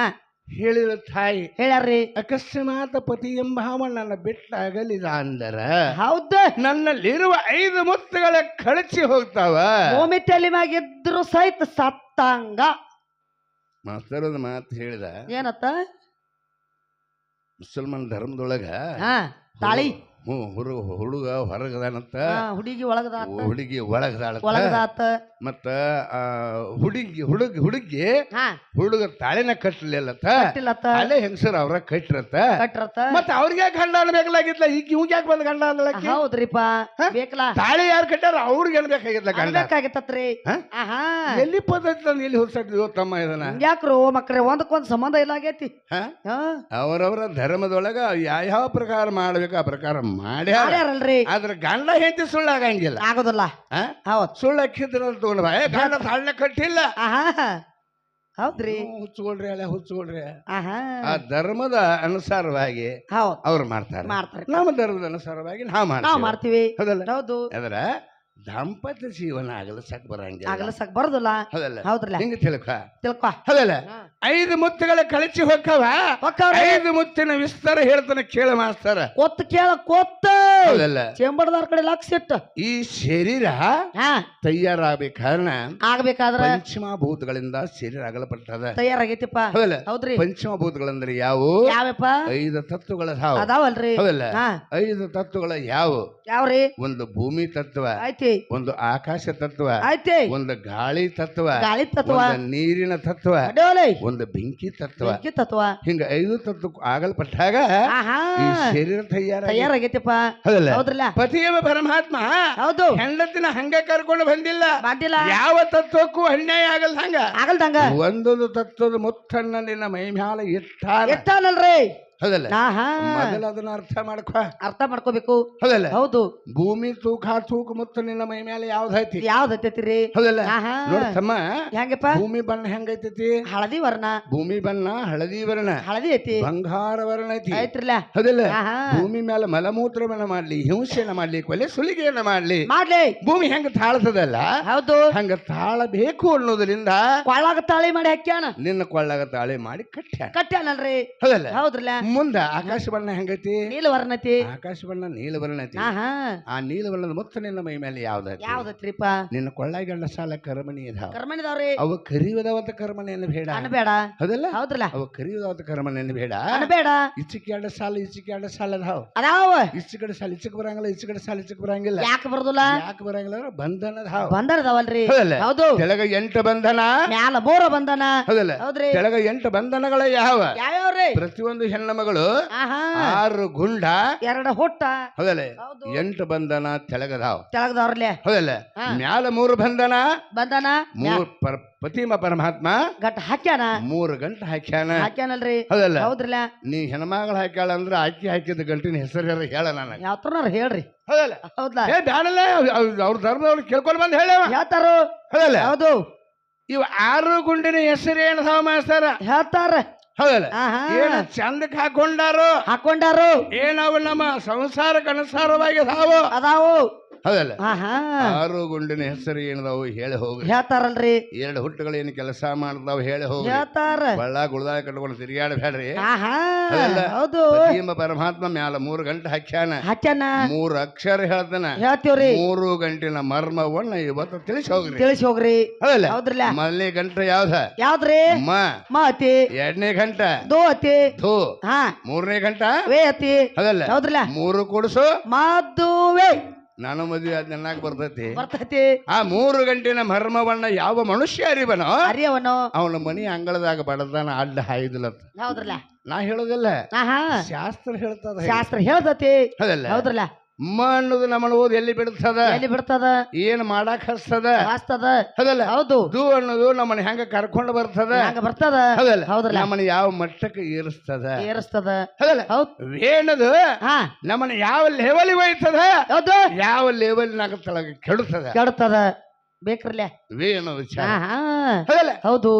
ಹೇಳಿದ ತಾಯಿ ಹೇಳ್ಯಾರ್ರಿ ಅಕಸ್ಮಾತ್ ಪತಿ ಎಂಬ ನನ್ನ ಬಿಟ್ಟಾಗಲಿದ ಅಂದರ ಹೌದ ನನ್ನಲ್ಲಿರುವ 5 ಮುತ್ತುಗಳ ಕಳಚಿ ಹೋಗ್ತಾವ ಭೂಮಿ ತಲೆ ಮ್ಯಾಗಿದ್ರು ಸಹಿತ ಸತ್ತಾಂಗ ಮಾಸ್ತರದ ಮಾತು ಹೇಳಿದ ಏನತ್ತ ಮುಸಲ್ಮಾನ್ ಧರ್ಮದೊಳಗ ತಾಳಿ ಹುಡುಗ ಹೊರಗದಾನಂತ ಹುಡುಗಿ ಒಳಗದಾಳತ್ತ ಮತ್ತ ಹುಡುಗಿ ಹುಡುಗ ತಾಳಿನ ಕಟ್ಟಲಿಲ್ಲತ್ತ ಅಲ್ಲೇ ಹೆಂಗಸರ ಅವ್ರ ಕಟ್ಟಿರತ್ತ ಮತ್ತ ಅವ್ರಿಗೆ ಗಂಡ ಅನ್ಬೇಕಾಗಿತ್ಲ ಈಗ ಇವ್ಗೆ ಯಾಕೆ ಬಂದ್ ಗಂಡ ಅನ್ಲಕ್ಕ ಹೌದ್ರಿಪ್ಪ ತಾಳಿ ಯಾರು ಕಟ್ಟಾರ ಅವ್ರಿಗೆ ಅನ್ಬೇಕಾಗಿತ್ಲ ಗಂಡ ಬೇಕಾಗಿತ್ತತ್ರಿ ಎಲ್ಲಿ ಪದ್ಧತಿ ಎಲ್ಲಿ ಹೊಸಟ್ಟಿ ತಮ್ಮ ಇದನ್ನ ಯಾಕ್ರು ಮಕ್ರೆ ಒಂದಕ್ಕೊಂದ್ ಸಂಬಂಧ ಇಲ್ಲ ಆಗೈತಿ ಅವರವರ ಧರ್ಮದೊಳಗ ಯಾವ ಪ್ರಕಾರ ಮಾಡ್ಬೇಕು ಆ ಪ್ರಕಾರ ಮಾಡ್ಯಾರಲ್ರಿ ಆದ್ರ ಗಂಡ ಹೆಂಡತಿ ಸುಳ್ಳಾಗಂಗಿಲ್ಲ ಆಗೋದಿಲ್ಲ ಸುಳ್ಳು ಅಕ್ಕಿದ್ರ ತಗೊಂಡ ಗಂಡ ತಾಳ್ನ ಕಟ್ಟಿಲ್ಲ ಹೌದ್ರಿ ಹುಚ್ಚುಕೊಳ್ರಿ ಆ ಧರ್ಮದ ಅನುಸಾರವಾಗಿ ಅವ್ರು ಮಾಡ್ತಾರೆ ನಮ್ಮ ಧರ್ಮದ ಅನುಸಾರವಾಗಿ ನಾವು ಮಾಡ್ತೀವಿ ಹೌದು ಅದರ ದಾಂಪತ್ಯ ಜೀವನ ಆಗಲಸಕ್ ಬರೋದಿಲ್ಲ ಹೌದಲ್ಲ ಹಿಂಗ ತಿಳ್ಕೊ ಹೌದಲ್ಲ 5 ಮುತ್ತುಗಳ ಕಳಚಿ ಹೊಕ್ಕವ 5 ಮುತ್ತಿನ ವಿಸ್ತಾರ ಹೇಳ್ತಾನೆ ಕೇಳ ಮಾಸ್ತರ ಹೌದಲ್ಲ ಚೇಂಬರ್ದಾರ ಕಡೆ ಲಕ್ಷ ಇಟ್ಟು ಈ ಶರೀರ ಆಗ್ಬೇಕಾದ್ರೆ ಪಂಚಮಭೂತಗಳಿಂದ ಶರೀರ ಆಗಲ್ಪಟ್ಟದ ತಯಾರಾಗೈತಿಪ್ಪ ಹೌದ್ರಿ ಪಂಚಮಭೂತಗಳಂದ್ರೆ ಯಾವುವು 5 ತತ್ವಗಳ ಅದಾವಲ್ರಿ ಹೌದಲ್ಲ 5 ತತ್ವಗಳ ಯಾವ್ರಿ ಒಂದು ಭೂಮಿ ತತ್ವ ಒಂದು ಆಕಾಶ ತತ್ವ ಒಂದು ಗಾಳಿ ತತ್ವ ಒಂದು ನೀರಿನ ತತ್ವ ಒಂದು ಬೆಂಕಿ ತತ್ವ ಹಿಂಗ 5 ತತ್ವ ಆಗಲ್ಪಟ್ಟಾಗ ಈ ಶರೀರ ತಯಾರಾಗೈತಿಪ್ಪ ಹೌದಲ್ಲ ಪತಿಯವ ಪರಮಾತ್ಮ ಹೌದು ಹೆಂಡತಿನ ಹಂಗ ಕರ್ಕೊಂಡು ಬಂದಿಲ್ಲ ಯಾವ ತತ್ವಕ್ಕೂ ಅನ್ಯಾಯ ಆಗಲ್ದಂಗ ಒಂದೊಂದು ತತ್ವದ ಮುತ್ತನ್ನ ನಿನ್ನ ಮೈ ಮ್ಯಾಲ ಇಟ್ಟಾನಲ್ರಿ ಹೌದಲ್ಲ ಮೊದಲ ಅದನ್ನ ಅರ್ಥ ಮಾಡ್ಕೋಬೇಕು ಹೌದಲ್ಲ ಹೌದು ಭೂಮಿ ತೂಕ ಮುತ್ತ ನಿನ್ನ ಮೈ ಮೇಲೆ ಯಾವ್ದೈತಿ ಹೌದಲ್ಲ ನೋಡ್ತಮ್ಮ ಹೆಂಗಪ್ಪ ಭೂಮಿ ಬಣ್ಣ ಹೆಂಗೈತಿ ಹಳದಿ ವರ್ಣ ಭೂಮಿ ಬಣ್ಣ ಹಳದಿ ವರ್ಣ ಹಳದಿ ಐತಿ ಬಂಗಾರ ವರ್ಣ ಐತಿ ಐತ್ರಲ್ಲ ಹೌದಲ್ಲ ಭೂಮಿ ಮೇಲೆ ಮಲಮೂತ್ರವನ್ನ ಮಾಡ್ಲಿ ಹಿಂಸೆಯನ್ನ ಮಾಡ್ಲಿ ಕೊಲೆ ಸುಲಿಗೆಯನ್ನ ಮಾಡ್ಲಿ ಭೂಮಿ ಹೆಂಗ ತಾಳ್ತದಲ್ಲ ಹೌದು ಹಂಗ ತಾಳಬೇಕು ಅನ್ನೋದ್ರಿಂದ ಕೊಳ್ಳಾಗ ತಾಳಿ ಮಾಡಿ ಹಾಕ್ಯಾನ ನಿನ್ನ ಕೊಳ್ಳಾಗ ತಾಳಿ ಮಾಡಿ ಕಟ್ಟ್ಯಾನಲ್ರಿ ಹೌದಲ್ಲ ಹೌದ್ರಲ್ಲ ಮುಂದ ಆಕಾಶ ಬಣ್ಣ ಹೆಂಗೈತಿ ನೀಲವರ್ಣ ಐತಿ ಆಕಾಶ ಬಣ್ಣ ನೀಲವರ್ಣ ಐತಿ ಆ ನೀಲವರ್ಣದ ಮುತ್ತ ನಿನ್ನ ಮೈ ಮೇಲೆ ಯಾವ್ದೈತ್ರಿಪ್ಪ ನಿನ್ನ ಕೊಳ್ಳಾಗಂಡ ಸಾಲ ಕರ್ಮಣಿ ಕರ್ಮಣಿದವ್ರಿ ಅವ ಕರಿಯುವುದವಂತ ಕರ್ಮಣಿಯನ್ನು ಬೇಡ ಹೌದಲ್ಲ ಹೌದ್ರಲ್ಲ ಅವ ಕರಿಯುವುದವಂತ ಕರ್ಮಣಿಯನ್ನು ಬೇಡ ಇಚ್ಚಿಕೆ ಎರಡು ಸಾಲ ಅದಾವ ಇಚ್ಚ ಕಡೆ ಸಾಲ ಇಚ್ಚಕ್ ಬರಂಗಿಲ್ಲ ಇಚ್ಚ ಕಡೆ ಸಾಲ ಇಚ್ಚಕ್ ಬರಂಗಿಲ್ಲ ಯಾಕೆ ಬರೋದಿಲ್ಲ ಬಂಧನದವಲ್ರಿ ಹೌದು ಕೆಳಗ 8 ಬಂಧನ ಮ್ಯಾಲ 3 ಬಂಧನ ಹೌದಲ್ಲ ಕೆಳಗ 8 ಬಂಧನಗಳ ಯಾವ್ಯಾವ್ರಿ ಪ್ರತಿಯೊಂದು ಹೆಣ್ಣು ಮಗಳು 6 ಗುಂಡ 2 ಹುಟ್ಟ ಹೌದಲ್ಲ 8 ಬಂಧನ ತೆಳಗದವ್ರಲ್ಲೇ ಹೌದಲ್ಲ ಮ್ಯಾಲ 3 ಬಂಧನ 3 ಪತಿಮ ಪರಮಾತ್ಮ ಗಂಟ ಹಾಕ್ಯಾನ 3 ಗಂಟೆ ಹಾಕ್ಯಾನಲ್ರಿ ಹೌದಲ್ಲ ಹೌದ್ರಲ್ಲ ನೀ ಹೆಣ್ಮಗಳು ಹಾಕ್ಯಾಳ ಅಂದ್ರ ಆಕಿ ಹಾಕಿದ ಗಂಟಿನ ಹೆಸರು ಹೇಳ ನನಗೆ ಯಾವ್ತರ ಹೇಳ್ರಿ ಹೌದಲ್ಲ ಹೌದಾ ಬ್ಯಾಡಲ್ಲ ಅವ್ರ ಧರ್ಮದವ್ರು ಕೇಳ್ಕೊಂಡು ಬಂದ್ ಹೇಳ್ತಾರ ಹೌದಲ್ಲ ಹೌದು ಇವ್ 6 ಗುಂಡಿನ ಹೆಸರು ಏನದಾವ ಮಾಸ್ತರ ಹೇಳ್ತಾರ ಹೌದಲ್ಲ ಏನ ಚಂದಕ್ ಹಾಕೊಂಡಾರು ಏನವು ನಮ್ಮ ಸಂಸಾರಕ್ಕೆ ಅನುಸಾರವಾಗಿ ಅದಾವು ಹೌದಲ್ಲ 6 ಗುಂಡಿನ ಹೆಸರು ಏನದಾವು ಹೇಳಿ ಹೋಗಿ ಹೇಳ್ತಾರಲ್ರಿ 2 ಹುಟ್ಟುಗಳು ಏನು ಕೆಲಸ ಮಾಡ್ತಾವ್ ಹೇಳಿ ಹೋಗಿ ಹೇಳ್ತಾರ ಬಳ್ಳ ಗುಳದಾಳ ಕಟ್ಕೊಂಡು ತಿರುಗಾಡಬೇಡ್ರಿ ಹೌದು ಪರಮಾತ್ಮ ಮ್ಯಾಲ 3 ಗಂಟೆ ಹಾಕ್ಯಾನ 3 ಅಕ್ಷರ ಹೇಳ್ತಾನ ಹೇಳ್ತೀವ್ರಿ 3 ಗಂಟಿನ ಮರ್ಮವನ್ನ ಇವತ್ತು ತಿಳಿಸಿ ಹೋಗ್ರಿ ಹೌದಲ್ಲ ಮೊದಲನೇ ಗಂಟೆ ಯಾವ್ದ್ರಿ ಮ ಅತಿ 2ನೇ ಗಂಟೆ ದೋ ಅತಿ ಧೂ 3ನೇ ಗಂಟೆ ವೇ ಅತಿ ಹೌದಲ್ಲ ಹೌದ್ರಲ್ಲ 3 ಕೂಡಿಸು ಮದುವೆ ನಾನು ಮದುವೆ ಅದ್ ನೆನ್ನಾಗ ಬರ್ತೈತಿ ಆ 3 ಗಂಟಿನ ಮರ್ಮವನ್ನ ಯಾವ ಮನುಷ್ಯ ಅರಿವನೋ ಅವನ ಮನಿ ಅಂಗಳದಾಗ ಬಡದಾನ ಅಡ್ಡ ಹಾಯುದಿಲ್ಲ ಹೌದ್ರಲ್ಲ ನಾ ಹೇಳೋದಿಲ್ಲ ಶಾಸ್ತ್ರ ಹೇಳ್ತತಿ ಹೌದಲ್ಲ ಮ ಅನ್ನೋದು ನಮ್ಮನ್ನ ಓದಿ ಎಲ್ಲಿ ಬಿಡ್ತದ ಏನ್ ಮಾಡಾಕ್ ಹಸ್ತದ ಹೌದಲ್ಲ ಹೌದು ದು ಅನ್ನೋದು ನಮ್ಮನ್ನ ಹೆಂಗ ಕರ್ಕೊಂಡು ಬರ್ತದ ಹೌದಲ್ಲ ನಮ್ಮನ್ನ ಯಾವ ಮಟ್ಟಕ್ಕೆ ಏರಿಸ್ತದ ಹೌದಲ್ಲ ಏನದು ನಮ್ಮನ್ನ ಯಾವ ಲೆವೆಲ್ ಒಯ್ತದ ಯಾವ ಲೆವೆಲ್ ನಾಗ ತಳಗ ಕೆಡುತ್ತದ ಬೇಕ್ರಲ್ಲ ಏನೋ ವಿಚಾರ ಹೌದು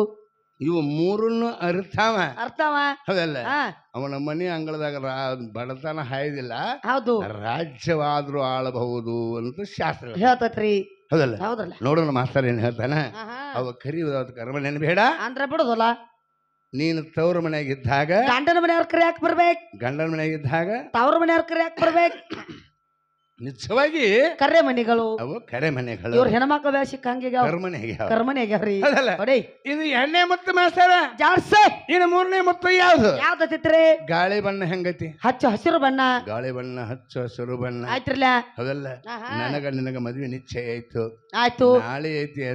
ಇವು 3 ಅರ್ಥವ ಹೌದಲ್ಲ ಅವನ ಮನೆ ಅಂಗಳದಾಗ ಬಡತನ ಹಾಯ್ದಿಲ್ಲ ಹೌದು ರಾಜ್ಯವಾದ್ರೂ ಆಳಬಹುದು ಅಂತ ಶಾಸ್ತ್ರ ಹೇಳ್ತೈತ್ರಿ ಹೌದಲ್ಲ ನೋಡೋಣ ಮಾಸ್ತರ್ ಏನ್ ಹೇಳ್ತಾನ ಅವ ಕರಿಯುವ ಕರ್ಮ ನೆನಬೇಡ ಅಂದ್ರ ಬಿಡುದಲ್ಲ ನೀನು ತವ್ರ ಮನೆಯಾಗಿದ್ದಾಗ ಗಂಡನ ಮನೆಯವ್ರ ಕರಿಯಾಕ್ ಬರ್ಬೇಕು ಗಂಡನ ಮನೆಯಾಗಿದ್ದಾಗ ತವ್ರ ಮನೆಯವ್ರ ಕರಿಯಾಕ್ ಬರ್ಬೇಕು ನಿಜವಾಗಿ ಕರೆ ಮನೆಗಳು ಅವು ಕರೆ ಮನೆಗಳು ಇವ್ರ ಹೆಣ್ಮಕ್ಳ ಬೇಸಿಕ್ ಕರ್ಮನೆಗ್ಯಾವ್ರಿ ಇದು 2ನೇ ಮುತ್ತು ಮಾಸ್ತರ ಜಾಡ್ಸೆ ಇನ್ನು 3ನೇ ಮುತ್ತು ಯಾವ್ದೈತ್ರಿ ಗಾಳಿ ಬಣ್ಣ ಹೆಂಗೈತಿ ಹಸಿರು ಬಣ್ಣ ಗಾಳಿ ಬಣ್ಣ ಹಸಿರು ಬಣ್ಣ ಆಯ್ತ್ರಲ್ಲ ಹೌದಲ್ಲ ನಿನಗ ಮದ್ವೆ ನಿಶ್ಚಯ ಆಯ್ತು ನಾಳೆ ಐತಿ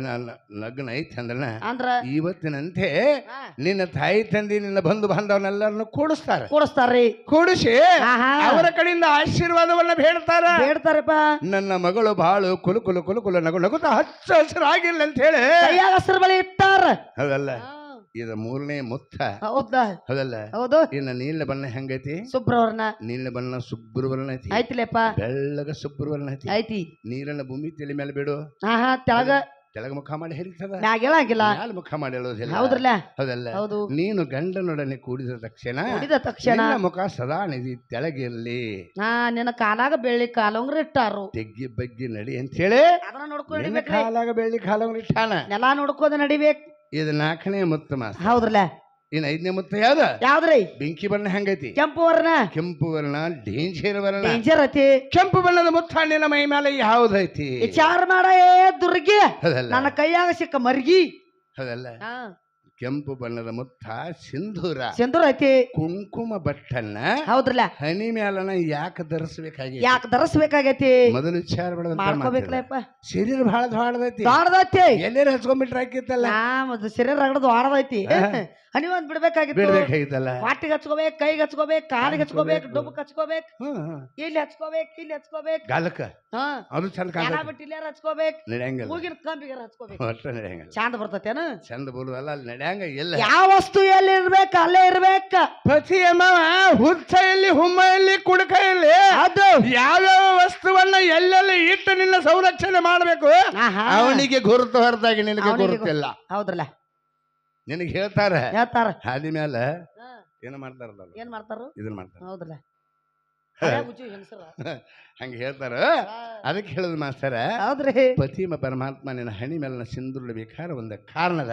ಲಗ್ನ ಐತಿ ಅಂದ್ರ ಇವತ್ತಿನಂತೆ ನಿನ್ನ ತಾಯಿ ತಂದಿ ನಿನ್ನ ಬಂಧು ಬಾಂಧವನೆಲ್ಲರನ್ನು ಕೂಡಿಸ್ತಾರ್ರಿ ಕೂಡಿಸಿ ಅವರ ಕಡೆಯಿಂದ ಆಶೀರ್ವಾದವನ್ನ ಬೇಡ್ತಾರಪ್ಪ ನನ್ನ ಮಗಳು ಬಾಳು ಕುಲು ನಗುತ್ತಾ ಹಚ್ಚ ಹಸಿರಾಗಿಲ್ಲ ಅಂತ ಹೇಳಿ ಹಸಿರು ಬಳಿ ಇಟ್ಟಾರ ಹೌದಲ್ಲ ಇದು 3ನೇ ಮುತ್ತ ಹೌದಲ್ಲ ಇನ್ನು ನೀಲ ಬಣ್ಣ ಹೆಂಗೈತಿ ಶುಭ್ರವರ್ಣ ನೀಲ ಬಣ್ಣ ಶುಭ್ರವರ್ಣ ಐತಿ ಐತಿಲೆಪ್ಪ ಬೆಳ್ಳಗ ಶುಭ್ರವರ್ಣ ಐತಿ ನೀರನ್ನ ಭೂಮಿ ತಲೆ ಮೇಲೆ ಬಿಡು ತೆಳಗ ಮುಖ ಮಾಡಿ ಹರಿತದ ಮುಖ ಮಾಡಿ ಹೇಳೋದಿಲ್ಲ ಹೌದಲ್ಲ ನೀನು ಗಂಡನೊಡನೆ ಕೂಡಿದ ತಕ್ಷಣ ಮುಖ ಸದಾ ನಿಧಿ ತೆಳಗಿರ್ಲಿ ನಿನ್ನ ಕಾಲಾಗ ಬೆಳ್ಳಿ ಕಾಲಂಗ್ರ ಇಟ್ಟಾರು ತೆಗ್ಗಿ ಬಗ್ಗಿ ನಡಿ ಅಂತ ಹೇಳಿ ಕಾಲಾಗ ಬೆಳ್ಳಿ ಕಾಲಂಗ್ರ ಇಟ್ಟಾನ ನೆಲಾ ನೋಡ್ಕೋದ ನಡಿಬೇಕು ಇದು 4ನೇ ಮುತ್ತ ಮಾಸ ಹೌದ್ರಲ್ಲ ಇನ್ನು 5ನೇ ಮುತ್ತ ಯಾವ್ದ್ರಿ ಬೆಂಕಿ ಬಣ್ಣ ಹೆಂಗೈತಿ ಕೆಂಪು ವರ್ಣ ಡೇಂಜರ್ ಐತಿ ಕೆಂಪು ಬಣ್ಣದ ಮುತ್ತ ಹಣ್ಣಿನ ಮೈ ಮೇಲೆ ಯಾವ್ದೈತಿ ವಿಚಾರ ಮಾಡ ದುರ್ಗಿ ನನ್ನ ಕೈಯಾಗ ಸಿಕ್ಕ ಮರ್ಗಿ ಹೌದಲ್ಲ ಕೆಂಪು ಬಣ್ಣದ ಮುತ್ತ ಸಿಂಧೂರ ಐತಿ ಕುಂಕುಮ ಬಟ್ಟನ್ನ ಹೌದ್ರಲ್ಲ ಹನಿ ಮ್ಯಾಲನ ಯಾಕೆ ಧರಿಸ್ಬೇಕಾಗೈತಿ ಮೊದಲು ವಿಚಾರ ಮಾಡ್ಕೋಬೇಕಲ್ಲಪ್ಪ ಶರೀರ ಬಹಳ ದ್ವಾಡದೈತಿ ಎಲ್ಲೇರು ಹಚ್ಕೊಂಡ್ಬಿಟ್ರೆ ಹಾಕಿತ್ತಲ್ಲ ಶರೀರ ರಗಡದು ಆಡದೈತಿ ಹನಿ ಒಂದ್ ಬಿಡ್ಬೇಕಾಗಿತ್ತಲ್ಲ ಪಾಟಿಗೆ ಹಚ್ಕೋಬೇಕು ಕೈಗೆ ಹಚ್ಕೋಬೇಕು ಕಾಲಿಗೆ ಹಚ್ಕೋಬೇಕು ಡುಬ್ಬಕ್ ಹಚ್ಕೋಬೇಕು ಇಲ್ಲಿ ಹಚ್ಕೋಬೇಕು ಗಾಲಕ್ಕ ಅದು ಚಂದ ಹಚ್ಕೋಬೇಕು ಮೂಗಿನ ಕಂಬಿಗೆ ಹಚ್ಕೋಬೇಕು ಚಂದ ಬರ್ತೇನ ಚಂದ ಬರುದಲ್ಲ ಅಲ್ಲಿ ನಡೆಯಂಗ ಇಲ್ಲ ಯಾವ ವಸ್ತು ಎಲ್ಲಿ ಇರ್ಬೇಕು ಅಲ್ಲೇ ಇರ್ಬೇಕ ಪ್ರತಿ ಹುಚ್ಚ ಎಲ್ಲಿ ಹುಮ್ಮ ಎಲ್ಲಿ ಕುಡಕ ಎಲ್ಲಿ ಅದು ಯಾವ್ಯಾವ ವಸ್ತುವನ್ನ ಎಲ್ಲೆಲ್ಲಿ ಇಟ್ಟು ನಿನ್ನ ಸಂರಕ್ಷಣೆ ಮಾಡ್ಬೇಕು ಅವನಿಗೆ ಗುರುತು ಹೊರತಾಗಿ ನಿನಗೆ ಗುರುತಿಲ್ಲ ಹೌದ್ರಲ್ಲ ನಿನಗೆ ಹೇಳ್ತಾರ ಹಾದಿ ಮ್ಯಾಲ ಏನ್ ಮಾಡ್ತಾರ ಇದನ್ನ ಮಾಡ್ತಾರ ಹೌದ್ರಲ್ಲ ಹಂಗ ಹೇಳ್ತಾರ ಅದಕ್ಕೆ ಹೇಳುದು ಮಾಸ್ತರ ಪತಿಮ ಪರಮಾತ್ಮ ನಿನ್ನ ಹಣಿ ಮೇಲಿನ ಸಿಂಧೂರಬೇಕಾದ ಒಂದು ಕಾರಣದ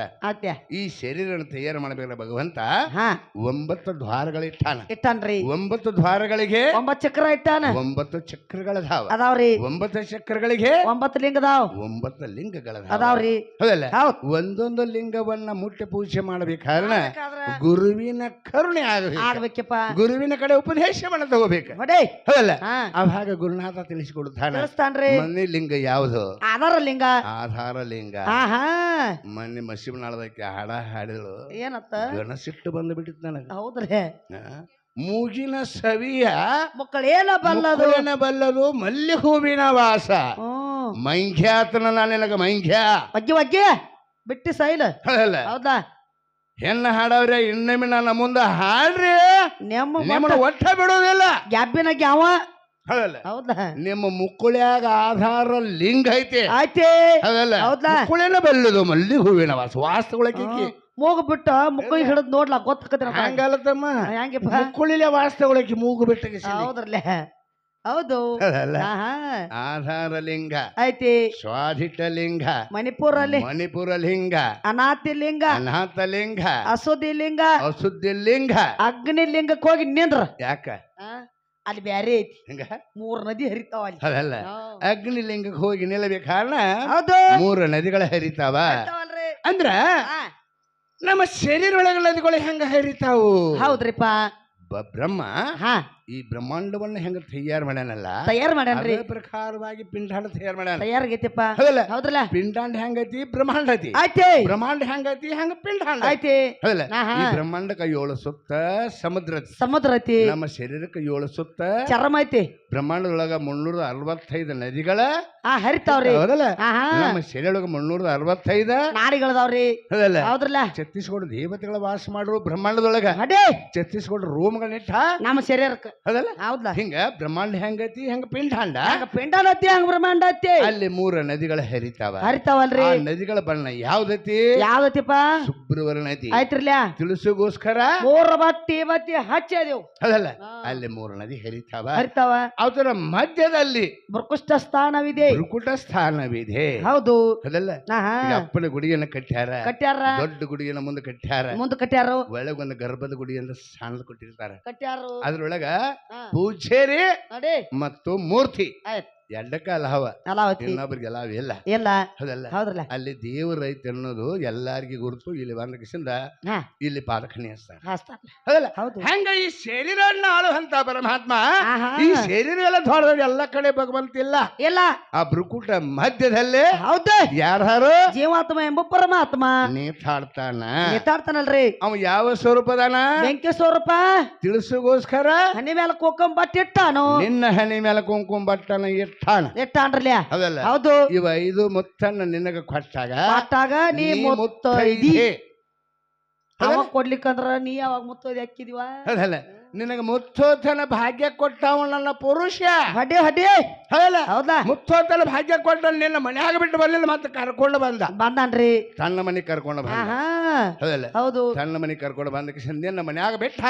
ಈ ಶರೀರನ ತಯಾರು ಮಾಡಬೇಕ ಭಗವಂತ 9 ದ್ವಾರಗಳಿಟ್ಟಾನ್ರಿ 9 ದ್ವಾರಗಳಿಗೆ 9 ಚಕ್ರ ಇಟ್ಟಾನ 9 ಚಕ್ರಗಳದಾವ 9 ಚಕ್ರಗಳಿಗೆ 9 ಲಿಂಗದಾವ 9 ಲಿಂಗಗಳದಾವ ಅದಾವ್ರಿ ಹೌದಲ್ಲ ಒಂದೊಂದು ಲಿಂಗವನ್ನ ಮುಟ್ಟಿ ಪೂಜೆ ಮಾಡಬೇಕಾದ್ರೆ ಗುರುವಿನ ಕರುಣೆ ಆಗ್ಬೇಕಪ್ಪ ಗುರುವಿನ ಕಡೆ ಉಪದೇಶವನ್ನ ತಗೋಬೇಕು ಹೌದಲ್ಲ ಅವಾಗ ಗುರುನಾಥ ತಿಳಿಸಿಕೊಡುತ್ತಾನೆ ಮನೆ ಲಿಂಗ ಯಾವುದು ಆಧಾರ ಲಿಂಗ ಮೊನ್ನೆ ಮಸಿಬನಾಳದಕ್ಕೆ ಹಾಡ ಹಾಡಿದಳು ಏನತ್ತ ಗಣಸಿಟ್ಟು ಬಂದು ಬಿಟ್ಟಿತ್ತು ನನಗೆ ಹೌದ್ರಿ ಮೂಗಿನ ಸವಿಯ ಮಕ್ಕಳೇನ ಬಲ್ಲದು ಮಲ್ಲಿ ಹೂವಿನ ವಾಸ ಮಂಗ್ಯಾತನ ನಿನಗ ಮಂಗ್ಯ ಬಗ್ಗೆ ಬಿಟ್ಟಿ ಸೈಲ್ ಹೌದಾ ಹೆಣ್ಣ ಹಾಡವ್ರೆ ಇನ್ನೊಮ್ಮೆ ನನ್ನ ಮುಂದೆ ಹಾಡ್ರಿ ನಿಮ್ಮ ಒಟ್ಟ ಬಿಡೋದಿಲ್ಲ ಗ್ಯಾಬಿನ ಗ್ಯಾವ ಹೌದಲ್ಲ ಹೌದಾ ನಿಮ್ಮ ಮುಕ್ಕುಳ್ಯಾಗ ಆಧಾರ ಲಿಂಗ ಐತೆ ಆಯ್ತೇ ಹೌದಲ್ಲ ಹೌದಾ ಮುಕ್ಕುಳಿನ ಬೆಲ್ಲದು ಮಲ್ಲಿ ಹೂವಿನ ವಾಸ್ತವಳಕಿ ಮೂಗು ಬಿಟ್ಟ ಮುಕ್ಕಳಿ ಹಿಡಿದ್ ನೋಡ್ಲಾ ಗೊತ್ತಾಕತಿ ಹಂಗಲ್ಲತ್ತಮ್ಮ ಹೆಂಗಪ್ಪ ಮುಕ್ಕುಳಿಲೆ ವಾಸ್ತವಳಕಿ ಮೂಗು ಬಿಟ್ಟ ಹೌದ್ರಲ್ಲೇ ಹೌದು ಆಧಾರ ಲಿಂಗ ಐತಿ ಸ್ವಾಧಿಟ ಲಿಂಗ ಮಣಿಪುರ ಲಿಂಗ ಅನಾಥಿ ಲಿಂಗ ಅನಾಥ ಲಿಂಗ ಅಸುದಿ ಲಿಂಗ ಅಸುದ್ದಿ ಲಿಂಗ ಅಗ್ನಿ ಲಿಂಗಕ್ಕೆ ಹೋಗಿ ನಿಂದ್ರ ಯಾಕ ಅಲ್ಲಿ ಬ್ಯಾರೆ ಐತಿ ಹಿಂಗ 3 ನದಿ ಹರಿತಾವ ಅಲ್ಲಿ ಅದಲ್ಲ ಅಗ್ನಿ ಲಿಂಗಕ್ಕೆ ಹೋಗಿ ನಿಲ್ಲಬೇಕು ಕಾರಣ ಹೌದು 3 ನದಿಗಳ ಹರಿತಾವ ಅಂದ್ರ ನಮ್ಮ ಶರೀರ ಒಳಗ ನದಿಗಳು ಹೆಂಗ ಹರಿತಾವು ಹೌದ್ರಿಪ್ಪ ಬ್ರಹ್ಮ ಈ ಬ್ರಹ್ಮಾಂಡವನ್ನ ಹೆಂಗ ತಯಾರು ಮಾಡ್ಯಾನಲ್ಲ ಮಾಡ್ಯಾನ್ರಿ ಪ್ರಕಾರವಾಗಿ ಪಿಂಡಾಂಡ ತಯಾರು ಮಾಡ್ಯಾನ ತಯಾರಾಗೈತಿಪ್ಪ ಹೌದಲ್ಲ ಪಿಂಡಾಂಡ ಹೆಂಗೈತಿ ಬ್ರಹ್ಮಾಂಡ ಐತಿ ಬ್ರಹ್ಮಾಂಡ ಹೆಂಗೈತಿ ಹಂಗ ಪಿಂಡಾಂಡ ಐತಿ ಹೌದಲ್ಲ ಈ ಬ್ರಹ್ಮಾಂಡಕ್ಕ 7 ಸುತ್ತ ಸಮುದ್ರ ಐತಿ ನಮ್ಮ ಶರೀರಕ್ಕೆ 7 ಸುತ್ತ ಚರ್ಮ ಐತಿ ಬ್ರಹ್ಮಾಂಡದೊಳಗ 365 ನದಿಗಳ ಹರಿತಾವ್ರಿ ಹೌದಲ್ಲ ನಮ್ಮ ಶರೀರೊಳಗ 365 ನಾಡಿಗಳದಾವ್ರಿ ಹೌದಲ್ಲ ಹೌದ್ರಲ್ಲ ಛತ್ತೀಸ್ಗಢ ದೇವತೆಗಳ ವಾಸ ಮಾಡುವ ಬ್ರಹ್ಮಾಂಡದೊಳಗ ಛತ್ತೀಸ್ಗಢ ರೂಮ್ಗಳನ್ನಿಟ್ಟ ನಮ್ಮ ಶರೀರಕ್ಕೆ ಹೌದಲ್ಲ ಹೌದಾ ಹಿಂಗ ಬ್ರಹ್ಮಾಂಡ ಹೆಂಗೈತಿ ಹೆಂಗ ಪಿಂಡಾಂಡ ಪಿಂಡಾಂಡತಿ ಹಂಗ ಬ್ರಹ್ಮಾಂಡ ಐತಿ ಅಲ್ಲಿ 3 ನದಿಗಳ ಹರಿತಾವಲ್ರಿ ನದಿಗಳ ಬಣ್ಣ ಯಾವ್ದೈತಿ ಯಾವ್ದೈತಿಪ್ಪ ಶುಭ್ರವರ್ಣ ಐತಿ ಆಯ್ತಿರ್ಲ್ಯಾ ತಿಳಿಸೋಗೋಸ್ಕರ 3 ಬತ್ತಿ ಹಚ್ಚದೇವು ಅದಲ್ಲ ಅಲ್ಲಿ 3 ನದಿ ಹರಿತಾವ ಅದರ ಮಧ್ಯದಲ್ಲಿ ಬೃಕುಷ್ಟ ಸ್ಥಾನವಿದೆ ಹೌದು ಅದಲ್ಲ ಅಪ್ಪನ ಗುಡಿಯನ್ನ ಕಟ್ಟ್ಯಾರ ದೊಡ್ಡ ಗುಡಿಯನ್ನ ಮುಂದೆ ಕಟ್ಟ್ಯಾರ ಒಳಗೊಂದು ಗರ್ಭದ ಗುಡಿ ಅಂತ ಸಣ್ಣದು ಕೊಟ್ಟಿರ್ತಾರ ಅದ್ರೊಳಗ ಪೂಜಾರಿ ಮತ್ತು ಮೂರ್ತಿ ಎಡ್ಡಕ್ಕ ಅಲಾವ ಇನ್ನೊಬ್ರಿಗೆ ಅಲಾವ ಇಲ್ಲ ಹೌದಲ್ಲ ಅಲ್ಲಿ ದೇವ್ರ ಐತಿ ಅನ್ನೋದು ಎಲ್ಲಾರ್ಗಿ ಗುರುತು ಇಲ್ಲಿ ಬಂದ ಕಿಸಿಂದ ಇಲ್ಲಿ ಪಾದಖಣಿ ಹಚ್ತಾರ ಹೆಂಗ ಈ ಶರೀರನ್ನ ಆಳುವಂತ ಪರಮಾತ್ಮ ಈ ಶರೀರ ಎಲ್ಲ ದೊಡ್ಡದವ್ರು ಎಲ್ಲ ಕಡೆ ಭಗವಂತಿಲ್ಲ ಇಲ್ಲ ಆ ಭ್ರುಕುಟ ಮಧ್ಯದಲ್ಲೇ ಹೌದ ಯಾರು ಜೀವಾತ್ಮ ಎಂಬ ಪರಮಾತ್ಮ ನೇತಾಡ್ತಾನಲ್ರಿ ಅವ ಯಾವ ಸ್ವರೂಪದಾನ ಬೆಂಕಿ ಸ್ವರೂಪ ತಿಳಿಸೋಗೋಸ್ಕರ ಹನಿ ಮೇಲೆ ಕುಂಕುಮ ಬಟ್ಟೆ ಇಟ್ಟಾನು ನಿನ್ನ ಹನಿ ಮೇಲೆ ಕುಂಕುಮ ಬಟ್ಟನ ಇಟ್ಟಾನ್ರಲ್ಲ ಹೌದು ಇವ 5 ಮುತ್ತನ್ನ ನಿನಗ ಕೊಟ್ಟಾಗ ನೀ ಮುತ್ತೈದಿ ಅವಾಗ ಕೊಡ್ಲಿಕ್ಕಂದ್ರ ನೀ ಯಾವಾಗ ಮುತ್ತೈದಿ ಹಾಕಿದಿವ ಅದಲ್ಲ ನಿನಗ ಮುತ್ತೋತನ ಭಾಗ್ಯ ಕೊಟ್ಟವ ನನ್ನ ಪುರುಷ ಹೌದಾ ಮುತ್ತೋತನ ಭಾಗ್ಯ ಕೊಟ್ಟ ನಿನ್ನ ಮನ್ಯಾಗ ಬಿಟ್ಟು ಬರ್ಲಿಲ್ಲ ಮತ್ತೆ ಕರ್ಕೊಂಡು ಬಂದಾನ್ರಿ ತನ್ನ ಮನೆಗೆ ಕರ್ಕೊಂಡು ಬಂದ ಹೌದು ತನ್ನ ಮನೆಗೆ ಕರ್ಕೊಂಡು ಬಂದ ನಿನ್ನ ಮನ್ಯಾಗ ಬಿಟ್ಟ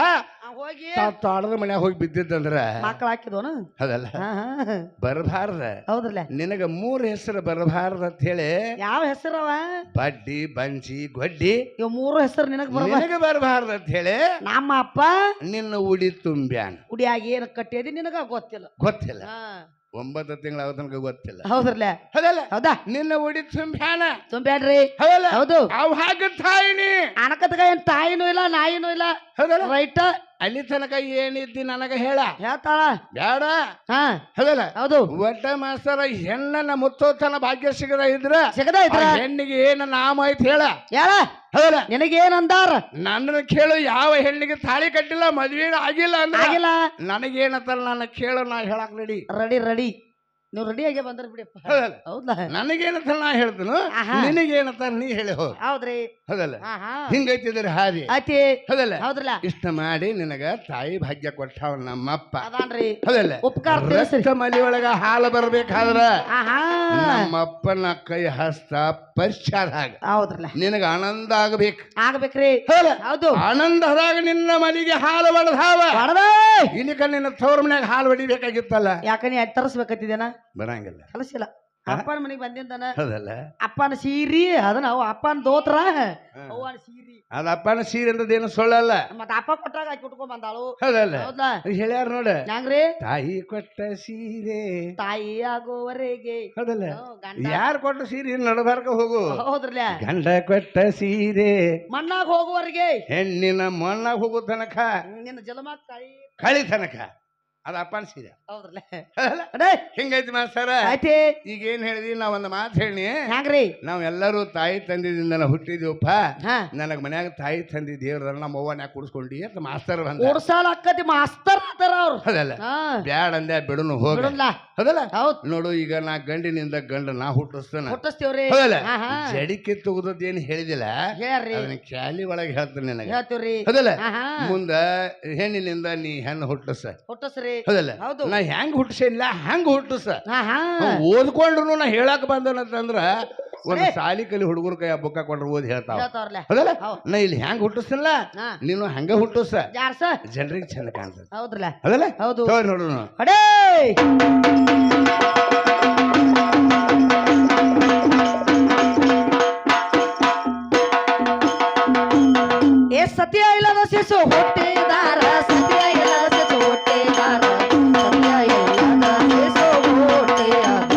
ತಾಡದ ಮನ್ಯಾಗ ಹೋಗಿ ಬಿದ್ದಿದ್ದಂದ್ರ ಮಕ್ಕಳು ಹಾಕಿದ್ವನ ಅದಲ್ಲ ಬರಬಾರ್ದ ಹೌದಲ್ಲ ನಿನಗ 3 ಹೆಸರು ಬರಬಾರ್ದ ಅಂತ ಹೇಳಿ ಯಾವ ಹೆಸರವ ಬಡ್ಡಿ ಬಂಜಿ ಗೊಡ್ಡಿ ಇವ್ 3 ಹೆಸರು ನಿನಗ ಬರಬಾರ್ದ ಅಂತ ಹೇಳಿ ನಮ್ಮ ಅಪ್ಪ ನಿನ್ನ ಉಡಿ ತುಂಬ್ಯಾನ ಉಡಿಯಾಗಿ ಏನ್ ಕಟ್ಟಿದಿ ನಿನಗ ಗೊತ್ತಿಲ್ಲ 9 ತಿಂಗಳ ತನಕ ಗೊತ್ತಿಲ್ಲ ಹೌದ್ರಲ್ಲ ಹೌದಾ ನಿನ್ನ ಉಡಿ ತುಂಬ್ಯಾನ್ರಿ ಹೌದು ಅವ್ ಹಾಗ ತಾಯಿನಿ ಅಣಕತ್ಗ ಏನ್ ತಾಯಿನೂ ಇಲ್ಲ ನಾಯಿನೂ ಇಲ್ಲ ರೈಟ್ ಅಲ್ಲಿ ತನಕ ಏನಿದ್ದಿ ನನಗ ಹೇಳ್ತಾಳ ಬೇಡ ಹೌದಲ್ಲ ಹೌದು ಒಟ್ಟ ಮಾಸ್ತರ ಹೆಣ್ಣನ ಮುತ್ತೋತನ ಭಾಗ್ಯ ಸಿಗದ ಇದ್ರ ಹೆಣ್ಣಿಗೆ ಏನ ನಾಮ ಐತಿ ಹೇಳ ಹೌದಲ್ಲ ನಿನಗೇನಂದಾರ ನನ್ನ ಕೇಳು ಯಾವ ಹೆಣ್ಣಿಗೆ ತಾಳಿ ಕಟ್ಟಿಲ್ಲ ಮದ್ವೆ ಆಗಿಲ್ಲ ಆಗಿಲ್ಲ ನನಗೇನತ್ತಲ್ಲ ನನ್ನ ಕೇಳು ನಾ ಹೇಳಕ್ ರೆಡಿ ನೀವು ರೆಡಿ ಆಗಿ ಬಂದ್ರ ಬಿಡಿಪ್ಪ ಹೌದಾ ನನಗೇನತ್ತ ನಾ ಹೇಳ್ತೇನು ನಿನಗೇನತ್ತ ನೀ ಹೇಳಿ ಹೌದ್ರಿ ಹೌದಲ್ಲ ಹಿಂಗೈತಿದ್ರೆ ಹಾದಿ ಹೌದಲ್ಲ ಹೌದ್ರಲ್ಲ ಇಷ್ಟ ಮಾಡಿ ನಿನಗ ತಾಯಿ ಭಾಗ್ಯ ಕೊಟ್ಟವ ನಮ್ಮಪ್ಪ ಹೌದಲ್ಲ ಉಪಕಾರ ಮಲಿ ಒಳಗ ಹಾಲು ಬರ್ಬೇಕಾದ್ರ ನಮ್ಮಪ್ಪನ ಕೈ ಹಸ್ತ ಪರಿಚಾರ ಹೌದ್ರಲ್ಲ ನಿನಗ ಆನಂದ ಆಗ್ಬೇಕ್ರಿ ಹೌದು ಆನಂದದಾಗ ನಿನ್ನ ಮನೆಗೆ ಹಾಲು ಬಡದಾವ ಇಲ್ಲಿ ನಿನ್ನ ತವ್ರ ಮನ್ಯಾಗ ಹಾಲು ಹೊಡಿಬೇಕಾಗಿತ್ತಲ್ಲ ಯಾಕ ನೀ ತರಿಸ್ಬೇಕತ್ತಿದೇನ ಬರಂಗಿಲ್ಲ ಕಲಸಿಲ್ಲ ಅಪ್ಪನ ಮನೆಗೆ ಬಂದಿದ್ದಾನ ಹೌದಲ್ಲ ಅಪ್ಪನ ಸೀರಿ ಅದನ್ನ ಅಪ್ಪನ ದೋತ್ರ ಅವ್ವನ ಸೀರಿ ಅದ ಅಪ್ಪನ ಸೀರೆ ಅಂತದೇನು ಸೊಳ್ಳಲ್ಲ ಮತ್ತೆ ಅಪ್ಪ ಕೊಟ್ಟಾಗ ಆಕಿ ಉಟ್ಕೊಂಡ್ ಬಂದಾಳು ಹೌದಲ್ಲ ಹೇಳ್ಯಾರ ನೋಡ ಹೆಂಗ್ರಿ ತಾಯಿ ಕೊಟ್ಟ ಸೀರೆ ತಾಯಿ ಆಗೋವರೆಗೆ ಹೌದಲ್ಲ ಯಾರು ಕೊಟ್ಟ ಸೀರೆ ನಡಬಾರ್ಕ ಹೋಗು ಹೌದ್ರಲ್ಲ ಗಂಡ ಕೊಟ್ಟ ಸೀರೆ ಮಣ್ಣಾಗ ಹೋಗುವವರೆಗೆ ಹೆಣ್ಣಿನ ಮಣ್ಣಾಗ ಹೋಗೋ ತನಕ ನಿನ್ನ ಜಲಮ ಕಳಿ ತನಕ ಅದ ಅಪ್ಪನ ಸೀರೆ ಹಿಂಗೈತಿ ಮಾಸ್ತರ ಈಗ ಏನ್ ಹೇಳಿದ್ವಿ ನಾವ್ ಒಂದು ಮಾತು ಹೇಳಿ ಹ್ಯಾಂಗ್ರಿ ನಾವೆಲ್ಲರೂ ತಾಯಿ ತಂದಿದಿಂದ ಹುಟ್ಟಿದೀವಪ್ಪ ನನಗ್ ಮನ್ಯಾಗ ತಾಯಿ ತಂದಿ ದೇವ್ರ ನಮ್ಮ ಅವ್ವನ್ಯಾಗ ಕುಡಿಸ್ಕೊಂಡಿ ಅಂತ ಮಾಸ್ತರ್ ಅಕ್ಕತಿ ಮಾಸ್ತರ್ ಅವ್ರು ಅದಲ್ಲ ಬ್ಯಾಡ ಅಂದೆ ಬಿಡುನು ಹೋಗಲ್ಲ ಅದಲ್ಲ ನೋಡು ಈಗ ನಾ ಗಂಡಿನಿಂದ ಗಂಡ ನಾ ಹುಟ್ಟಿಸ್ತೇವ್ರಿ ಹೌದಲ್ಲ ಜಡಿಕೆ ತೆಗೆದದ್ದೇನು ಹೇಳಿದಿಲ್ಲ ಅದನ್ನ ಕ್ಯಾಲಿ ಒಳಗೆ ಹೇಳ್ತೇನೆ ನನಗೆ ಹೇಳ್ತೀವ್ರಿ ಅದಲ್ಲ ಮುಂದ ಹೆಣ್ಣಿನಿಂದ ನೀ ಹೆಣ್ಣು ಹುಟ್ಟಿಸ್ರಿ ಹೌದಲ್ಲ ನಾ ಹೆಂಗ್ ಹುಟ್ಟಿಸಿಲ್ಲ ಹಂಗ ಹುಟ್ಟಿಸ ಓದ್ಕೊಂಡ್ರು ನಾ ಹೇಳಕ್ ಬಂದನಂತಂದ್ರ ಒಂದ್ ಸಾಲಿ ಕಲಿ ಹುಡುಗರ ಕೈ ಬುಕ್ಕ ಕೊಂಡ್ರ ಓದಿ ಹೇಳ್ತಾವ ಹೌದಲ್ಲ ನಾ ಇಲ್ಲಿ ಹೆಂಗ್ ಹುಟ್ಟಿಸ್ತಿಲ್ಲ ನೀನು ಹಂಗ ಹುಟ್ಟಿಸ ಜನರಿಗೆ ಚಂದ ಕಾಣ್ತದೆ ಹೌದ್ರಲ್ಲ ಹೌದಲ್ಲ ಹೌದು ನೋಡೋಣ ಸತ್ಯ ಇಲ್ಲದ ಶಿಶು ಹುಟ್ಟಿದಾರ ಸತ್ಯ ಇಲ್ಲದ ಶಿಶು ಹುಟ್ಟಿದಾರ ಸತ್ಯ ಇಲ್ಲದ ಶಿಶು ಹುಟ್ಟಿದಾರ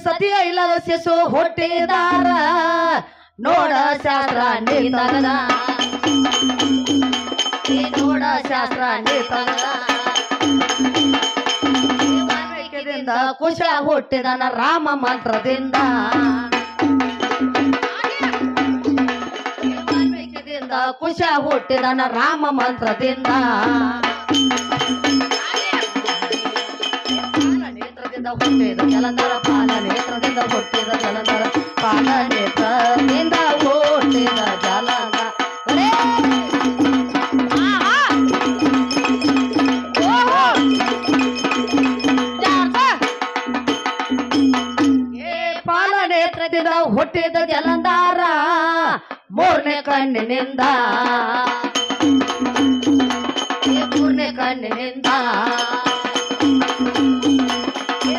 ಸತ್ಯ ಇಲ್ಲದ ಶಿಶು ಹುಟ್ಟಿದಾರ ನೋಡ ಶಾಸ್ತ್ರ ನೀ ತಗದ ನೋಡ ಶಾಸ್ತ್ರ ನೀ ತಗದ ಕುಶ ಹುಟ್ಟಿದನ ರಾಮ ಮಂತ್ರದಿಂದ ಕುಶ ಹುಟ್ಟಿದನ ರಾಮ ಮಂತ್ರದಿಂದ ನೇತ್ರದಿಂದ ಹುಟ್ಟಿದ ಜಲಂಧರ ಪಾಲ ನೇತ್ರದಿಂದ ಹುಟ್ಟಿದ ಜಲಂಧರ ಪಾಲ ನೇತ್ರದಿಂದ ಹುಟ್ಟಿದ ಜಲಂಧರ ನೇತ್ರದಿಂದ ಹುಟ್ಟಿದ ಜಲಂಧಾರ ಮೂರನೇ ಕಣ್ಣಿನಿಂದ ಮೂರನೇ ಕಣ್ಣಿನಿಂದ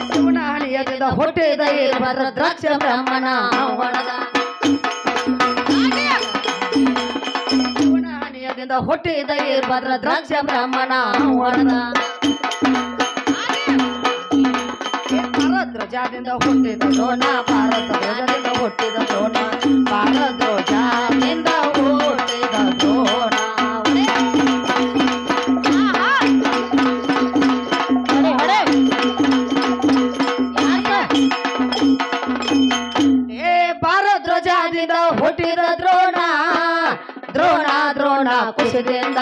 ಶಿವನಹಣಿಯದಿಂದ ಹುಟ್ಟಿದ ಇರ್ಬರ ದ್ರಾಕ್ಷ ಬ್ರಹ್ಮಣ ಒಣದ ಶಿವನಹಣಿಯದಿಂದ ಹುಟ್ಟಿದ ಇರ್ಬರ ದ್ರಾಕ್ಷ ಬ್ರಹ್ಮಣ ಒಣದ ಧ್ವಜದಿಂದ ಹುಟ್ಟಿದ ದ್ರೋಣ ಭಾರತ ಧ್ವಜದಿಂದ ಹುಟ್ಟಿದ ದ್ರೋಣ ಭಾರತ ಧ್ವಜದಿಂದ ಹುಟ್ಟಿದ ದ್ರೋಣ ಭಾರತ ಧ್ವಜದಿಂದ ಹುಟ್ಟಿದ ದ್ರೋಣ ದ್ರೋಣ ದ್ರೋಣ ಕುಶದಿಂದ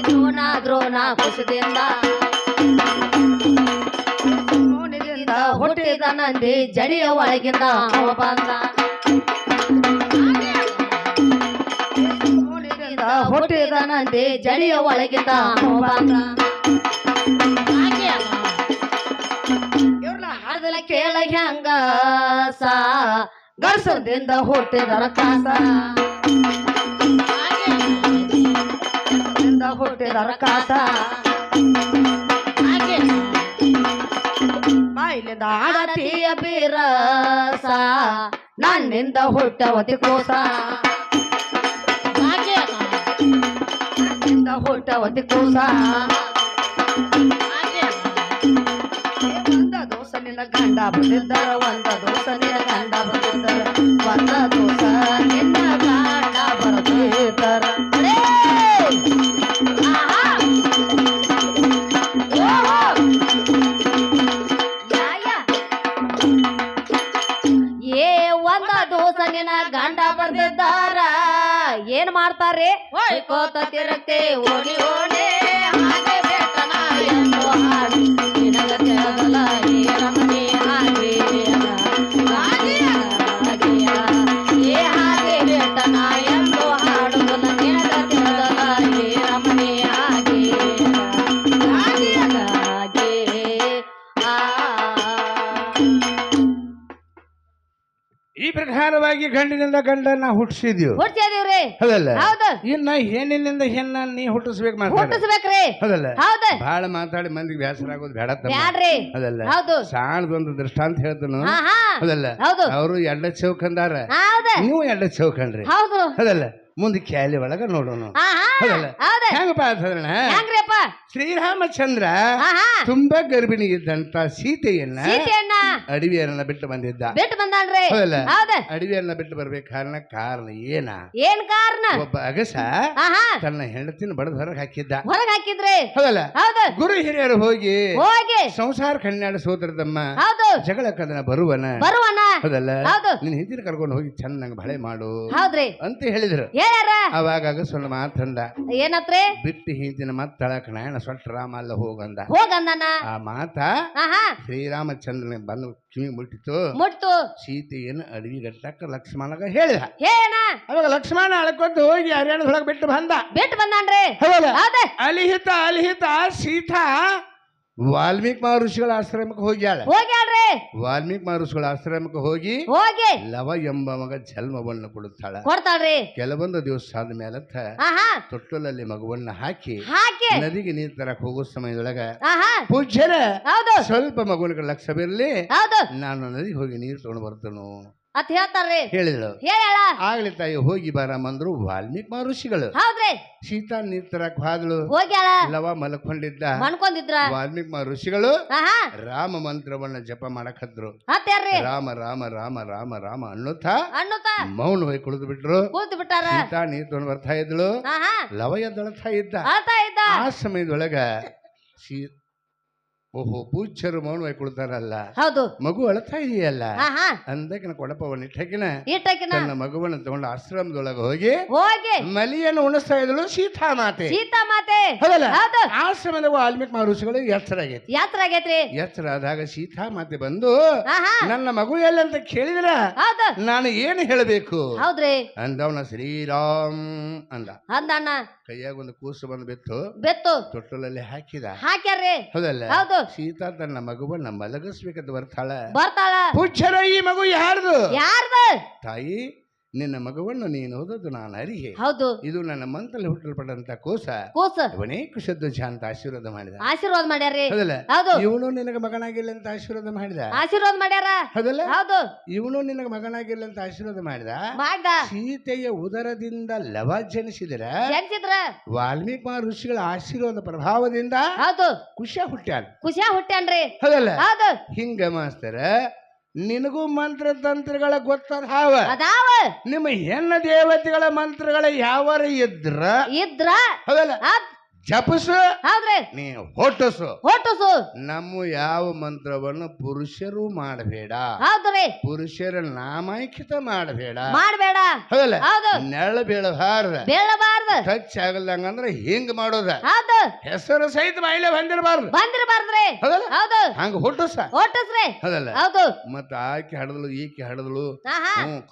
ದ್ರೋಣ ದ್ರೋಣ ಕುಶದಿಂದ ಹುಟ್ಟಿದ ನಂದಿ ಜಡಿಯ ಒಳಗಿಂದ ಅವ ಬಂದ ಹುಟ್ಟಿದ ನಂದಿ ಜಡಿಯ ಒಳಗಿಂದ ಅವ ಬಂದ ಇವ್ರನ್ನ ಹಾಡದಲ್ಲ ಕೇಳ ಹೆಂಗ ಸಾ ಗರ್ಸದಿಂದ ಹುಟ್ಟಿದರ ಕಾಸ ಹುಟ್ಟಿದರ ಕಾಸ ಬಾಯಿಲಿಂದ ಆಡತಿಯ ಬೀರಸ ನನ್ನಿಂದ ಹುಟ್ಟವತಿ ಕೋಸ ನನ್ನಿಂದ ಹುಟ್ಟವತಿ ಕೋಸ ಒಂದ ದೋಸ ನಿನ್ನ ಗಂಡ ಬಂದಿದ್ದರ ಒಂದ ದೋಸ ನಿನ್ನ ಗಂಡ ಬಂದಿದ್ದರ ಒಂದ ದೋಸ ನಿನ್ನ ಗಂಡ ಬರ್ತಿದ್ದರ ಗಂಡ ಬರ್ದಿದ್ದಾರ ಏನ್ ಮಾಡ್ತಾರೆ ಕೋತ ತಿರಕ್ತೆ ಓಡಿ ಓಡಿ ಹಾಗೆ ಬೇಕನ ಎಂದು ಹಾಡಿ ನಿನಗ ತೆರದಲ ರಮಣಿ ಹಾಗೆ ಏ ಹಾಗೆ ಬೇಟನ ಎಂದು ಹಾಡುದಲ್ಲ ನಿನಗ ತೆರದಲ ರಮಣಿ ಹಾಗೆ ಈ ಪ್ರಕಾರವಾಗಿ ಗಂಡಿನಿಂದ ಗಂಡನ್ನ ಹುಟ್ಟಿಸಿದ್ವಿ ಹೌದಲ್ಲ ಇನ್ನ ಹೆಣ್ಣಿನಿಂದ ಹೆಣ್ಣ ನೀ ಹುಟ್ಟಿಸ್ಬೇಕು ಹುಟ್ಟಿಸ್ಬೇಕ್ರಿ ಹೌದಲ್ಲ ಬಹಳ ಮಾತಾಡಿ ಮಂದಿಗೆ ಬೇಸರ ಆಗೋದು ಬೇಡ ಅದಲ್ಲ ಸಾಣದೊಂದು ದೃಷ್ಟಾಂತ ಹೇಳ್ತನು ಹೌದಲ್ಲ ಅವರು ಎಡ್ಡ ಚೌಕಂದಾರ ನೀವು ಎಡ್ಡ ಚೌಕಂಡ್ರಿ ಹೌದಲ್ಲ ಮುಂದೆ ಕ್ಯಾಲಿ ಒಳಗ ನೋಡೋಣ ಹೆಂಗಪ್ಪ ಅಂತಂದ್ರ ಶ್ರೀರಾಮಚಂದ್ರ ತುಂಬಾ ಗರ್ಭಿಣಿ ಇದ್ದಂತ ಸೀತೆಯನ್ನ ಅಡವಿಯರನ್ನ ಬಿಟ್ಟು ಬಂದಿದ್ದ ಅಡವಿಯರನ್ನ ಬಿಟ್ಟು ಬರ್ಬೇಕು ಕಾರಣ ಏನ್ ಕಾರಣ ಒಬ್ಬ ಅಗಸ ತನ್ನ ಹೆಂಡತಿನ ಬಡದ ಹೊರಗೆ ಹಾಕಿದ್ರೆ ಹೌದಲ್ಲ ಗುರು ಹಿರಿಯರು ಹೋಗಿ ಸಂಸಾರ ಕನ್ಯಾಡ ಸೋದರದಮ್ಮ ಜಗಳ ಕದನ ಬರುವನ ಹೌದಲ್ಲ ಹೌದು ನಿನ್ ಹಿಂದಿನ ಕರ್ಕೊಂಡು ಹೋಗಿ ಚೆನ್ನಾಗಿ ಬಳೆ ಮಾಡು ಹೌದ್ರಿ ಅಂತ ಹೇಳಿದ್ರು. ಹೇಳ್ಯಾರ ಅವಾಗ ಅಗಸ್ವನ ಮಾತಂದ, ಏನತ್ರಿ? ಬಿಟ್ಟು ಹಿಂದಿನ ಮತ್ತಳಕ ನಾಯಣ ಸೊಟ್ಟ ರಾಮ ಅಲ್ಲ ಹೋಗಂದ. ಹೋಗಂದನ ಆ ಮಾತ ಆಹಾ ಶ್ರೀರಾಮಚಂದ್ರನ ಬಂದು ಕಿವಿ ಮುಟ್ಟಿತು. ಮುಟ್ತು ಸೀತೆಯನ್ನು ಅಡವಿ ಗಟ್ಟಕ್ಕ ಲಕ್ಷ್ಮಣಗ ಹೇಳಿದ. ಹೇಳ ಅವಾಗ ಲಕ್ಷ್ಮಣ ಅಳ್ಕೊಂತ ಹೋಗಿ ಹರ್ಯಾಣದೊಳಗೆ ಬಿಟ್ಟು ಬಂದಾನ್ರಿ. ಹೌದಲ್ಲ ಅಲಿಹಿತ ಸೀತಾ ವಾಲ್ಮೀಕಿ ಮಹರ್ಷಿಗಳ ಆಶ್ರಮಕ್ಕೆ ಹೋಗ್ಯಾಳ್ರಿ. ವಾಲ್ಮೀಕಿ ಮಹರ್ಷಿಗಳ ಆಶ್ರಮಕ್ಕೆ ಹೋಗಿ ಲವ ಎಂಬ ಮಗ ಜನ್ಮವನ್ನು ಕೊಡ್ತಾಳ್ರಿ. ಕೆಲವೊಂದು ದಿವಸ ಆದ ಮೇಲೆ ತೊಟ್ಟಲಲ್ಲಿ ಮಗುವನ್ನ ಹಾಕಿ ನದಿಗೆ ನೀರ್ ತರಕ್ ಹೋಗೋ ಸಮಯದೊಳಗ ಪೂಜ್ಯರ ಸ್ವಲ್ಪ ಮಗುವಿನ ಲಕ್ಷ್ಯ ಬಿರ್ಲಿ, ನಾನು ನದಿಗೆ ಹೋಗಿ ನೀರು ತಗೊಂಡು ಬರ್ತೇನು ಅತ್ ಹೇಳ್ತಾರ್ರಿ. ಹೇಳಿದಳು. ಆಗ್ಲಿ ತಾಯಿ ಹೋಗಿ ಬಾರಮ್ಮಂದ್ರು ವಾಲ್ಮೀಕಿ ಮಹರ್ಷಿಗಳು. ಸೀತಾ ನೀರ್ ತರಕ್ ಹೋದಳು. ಲವ ಮಲ್ಕೊಂಡಿದ್ದ. ವಾಲ್ಮೀಕಿ ಮಹರ್ಷಿಗಳು ರಾಮ ಮಂತ್ರವನ್ನ ಜಪ ಮಾಡಕದ್ರು. ರಾಮ ರಾಮ ರಾಮ ರಾಮ ರಾಮ ಅನ್ನುತ್ತಾ ಮೌನ ಹೋಗಿ ಕುಳಿತು ಬಿಟ್ರು. ಸೀತಾ ನೀರ್ ತಗೊಂಡು ಬರ್ತಾ ಇದ್ಳು. ಲವ ಎದ್ದಳ್ತಾ ಇದ್ದ. ಆ ಸಮಯದೊಳಗ ಓಹೋ ಪೂಜ್ಯರು ಮೌನವಾಗಿ ಕುಳಿತಾರಲ್ಲ, ಮಗು ಅಳತಾ ಇದೆಯಲ್ಲ ಅಂದಕಿನ ಕೊಡಪವನ್ನು ಇಟ್ಟಕಿನ ತನ್ನ ಮಗುವನ್ನು ತಗೊಂಡು ಆಶ್ರಮದೊಳಗೆ ಹೋಗಿ ಮಲಿಯನ್ನು ಉಣಿಸ್ತಾ ಇದ್ದಳು ಸೀತಾ ಮಾತೆ. ಆಶ್ರಮದ ವಾಲ್ಮೀಕಿ ಮಹರ್ಷಿಗಳು ಎಚ್ಚರ ಆಗೈತಿ. ಎಚ್ಚರ ಆದಾಗ ಸೀತಾ ಮಾತೆ ಬಂದು ನನ್ನ ಮಗು ಎಲ್ಲ ಅಂತ ಕೇಳಿದ್ರ ನಾನು ಏನು ಹೇಳಬೇಕು ಅಂದವನ ಶ್ರೀರಾಮ್ ಅಂದ. ಕೈಯಾಗ ಒಂದು ಕೂಸು ಬಂದು ಬೆತ್ತು ತೊಟ್ಟಲಲ್ಲಿ ಹಾಕಿದ. ಹೌದಲ್ಲ ಸೀತಾ ತನ್ನ ಮಗುವನ್ನ ಮಲಗಿಸ್ಬೇಕಂತ ಬರ್ತಾಳ. ಪೂಜ್ಯರ ಈ ಮಗು ಯಾರ್ದು? ತಾಯಿ ನಿನ್ನ ಮಗುವನ್ನು ನೀನು ಓದೋದು ನಾನು ಅರಿಹೆ. ಇದು ನನ್ನ ಮಂತಲ್ಲಿ ಹುಟ್ಟಲ್ಪಟ್ಟಂತ ಕೋಸ. ಇವನೇ ಕುಶಧ್ವಜ ಅಂತ ಆಶೀರ್ವಾದ ಮಾಡ್ಯಾರ್ರಿ. ಇವನು ನಿನಗೆ ಮಗನಾಗಿಲ್ಲ ಅಂತ ಆಶೀರ್ವಾದ ಮಾಡ್ಯಾರ. ಹೌದಲ್ಲ ಇವನು ನಿನಗೆ ಮಗನಾಗಿಲ್ಲ ಅಂತ ಆಶೀರ್ವಾದ ಮಾಡಿದ. ಸೀತೆಯ ಉದರದಿಂದ ಲವ ಜನಿಸಿದ್ರ ವಾಲ್ಮೀಕಿ ಮಹರ್ಷಿಗಳ ಆಶೀರ್ವಾದ ಪ್ರಭಾವದಿಂದ ಕುಶ ಹುಟ್ಟ್ಯಾನ್ರಿ. ಹೌದಲ್ಲ ಹಿಂಗ ಮಾಸ್ತರ ನಿನಗೂ ಮಂತ್ರ ತಂತ್ರಗಳ ಗೊತ್ತಾವ. ನಿಮ್ಮ ಹೆಣ್ಣ ದೇವತೆಗಳ ಮಂತ್ರಗಳ ಯಾವರ ಇದ್ರ ಹೌದಲ್ಲ ಜಪಸು ನೀ ಹೊಟ್ಟಸು. ನಮ್ಮ ಯಾವ ಮಂತ್ರವನ್ನು ಪುರುಷರು ಮಾಡಬೇಡ, ಪುರುಷರ ನಾಮಾಂಕಿತ ಮಾಡಬೇಡ. ಹೌದಲ್ಲ ನೆಳ ಬೀಳಬಾರ್ದ, ಟಚ್ ಆಗಲ್ದಂಗಂದ್ರ ಹಿಂಗ್ ಮಾಡೋದ, ಹೆಸರು ಸಹಿತ ಬಾಯಿಲೆ ಬಂದಿರಬಾರ್ದು. ಹಂಗ ಹೊಟ್ಟಸ್ರಿ. ಹೌದಲ್ಲ ಮತ್ತ ಆಕೆ ಹಡದಳು ಈಕೆ ಹಡದಳು.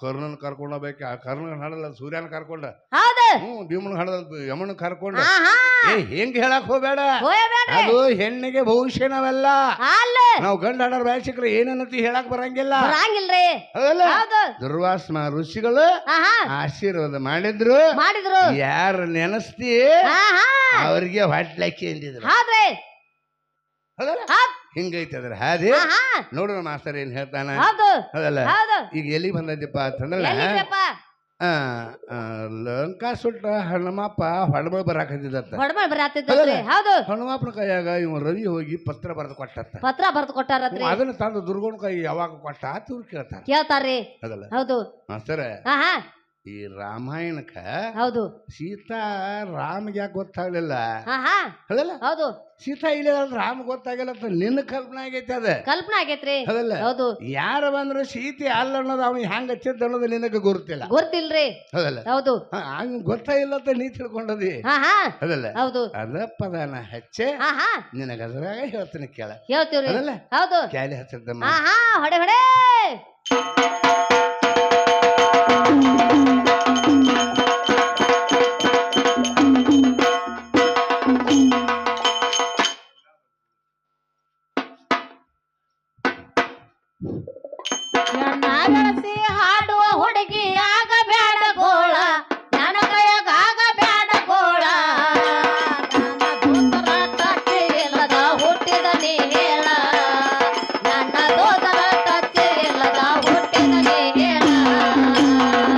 ಕರ್ಣನ್ ಕರ್ಕೊಂಡ್ ಹೋಗ್ಬೇಕ. ಕರ್ಣನ್ ಹಡಲ್ಲ ಸೂರ್ಯನ ಕರ್ಕೊಂಡ. ಭೀಮನ್ ಹಡದ ಯಮನ ಕರ್ಕೊಂಡ. ಹೆಂಗ್ ಹೇಳಕ್ ಹೋಗ್ಬೇಡ, ಅದು ಹೆಣ್ಣಿಗೆ ಭವಿಷ್ಯ ನಾವೆಲ್ಲ. ನಾವು ಗಂಡ ಹಡರ್ ಬಾಯಿಸಿಕ್ರೆ ಏನನ್ನತಿ ಹೇಳಕ್ ಬರಂಗಿಲ್ಲ. ದುರ್ವಾಸ ಋಷಿಗಳು ಆಶೀರ್ವಾದ ಮಾಡಿದ್ರು. ಯಾರ ನೆನಸ್ತಿ ಅವ್ರಿಗೆ ಹೊಟ್ಲಕ್ಕಿ ಅಂದಿದ್ರು. ಹಿಂಗೈತೆ ಅದ್ರ ಹಾದಿ ನೋಡ್ರ ಮಾಸ್ತರ್ ಏನ್ ಹೇಳ್ತಾನ. ಹೌದಲ್ಲ ಈಗ ಎಲ್ಲಿ ಬಂದದ್ದಪ್ಪ ಅಂತಂದ್ರೆ ಲಂಕಾ ಸುಟ್ಟ ಹನುಮಪ್ಪ ಹೊಡಬಳ ಬರಾಕತ್ತಿದ್ದ. ಹನುಮಪ್ಪನ ಕೈಯಾಗ ಇವ ರವಿ ಹೋಗಿ ಪತ್ರ ಬರೆದು ಕೊಟ್ಟಾರ. ಅದನ್ನ ತಂದು ದುರ್ಗನ ಕೈ ಯಾವಾಗ ಕೊಟ್ಟ ಇವ್ರು ಕೇಳ್ತಾರ್ರಿ. ಅದಲ್ಲ ಮಾಸ್ತರ ಈ ರಾಮಾಯಣಕ್ಕ ಸೀತಾ ರಾಮ್ಗೆ ಯಾಕೆ ಗೊತ್ತಾಗ್ಲಿಲ್ಲ? ಹೌದಲ್ಲ ಸೀತಾ ಇಲ್ಲ ರಾಮ ಗೊತ್ತಾಗಿಲ್ಲ ಅಂತ ನಿನ್ನ ಕಲ್ಪನೆ ಆಗೈತಿ. ಕಲ್ಪನೆ ಆಗೈತ್ರಿ. ಹೌದಲ್ಲ ಯಾರ ಬಂದ್ರು ಸೀತೆ ಅಲ್ಲ ಅನ್ನೋದು ಅವ್ನು ಹೆಂಗ ಹಚ್ಚಿದ್ದ ಅನ್ನೋದು ನಿನಗೆ ಗೊತ್ತಿಲ್ರಿ. ಹೌದಲ್ಲ ಹಂಗ ಗೊತ್ತಾಗಿಲ್ಲ ಅಂತ ನೀ ತಿಳ್ಕೊಂಡದಿ. ಹೌದಲ್ಲ ಅದ ಪದಾನ ಹಚ್ಚೆ ನಿನಗ ಅದ್ರಾಗ ಹೇಳ್ತೀನಿ ಕೇಳ. ಹೇಳ್ತೀವ್ರಿ. ಕ್ಯಾಲಿ ಹಚ್ಚಿದ್ದಮ್ಮ.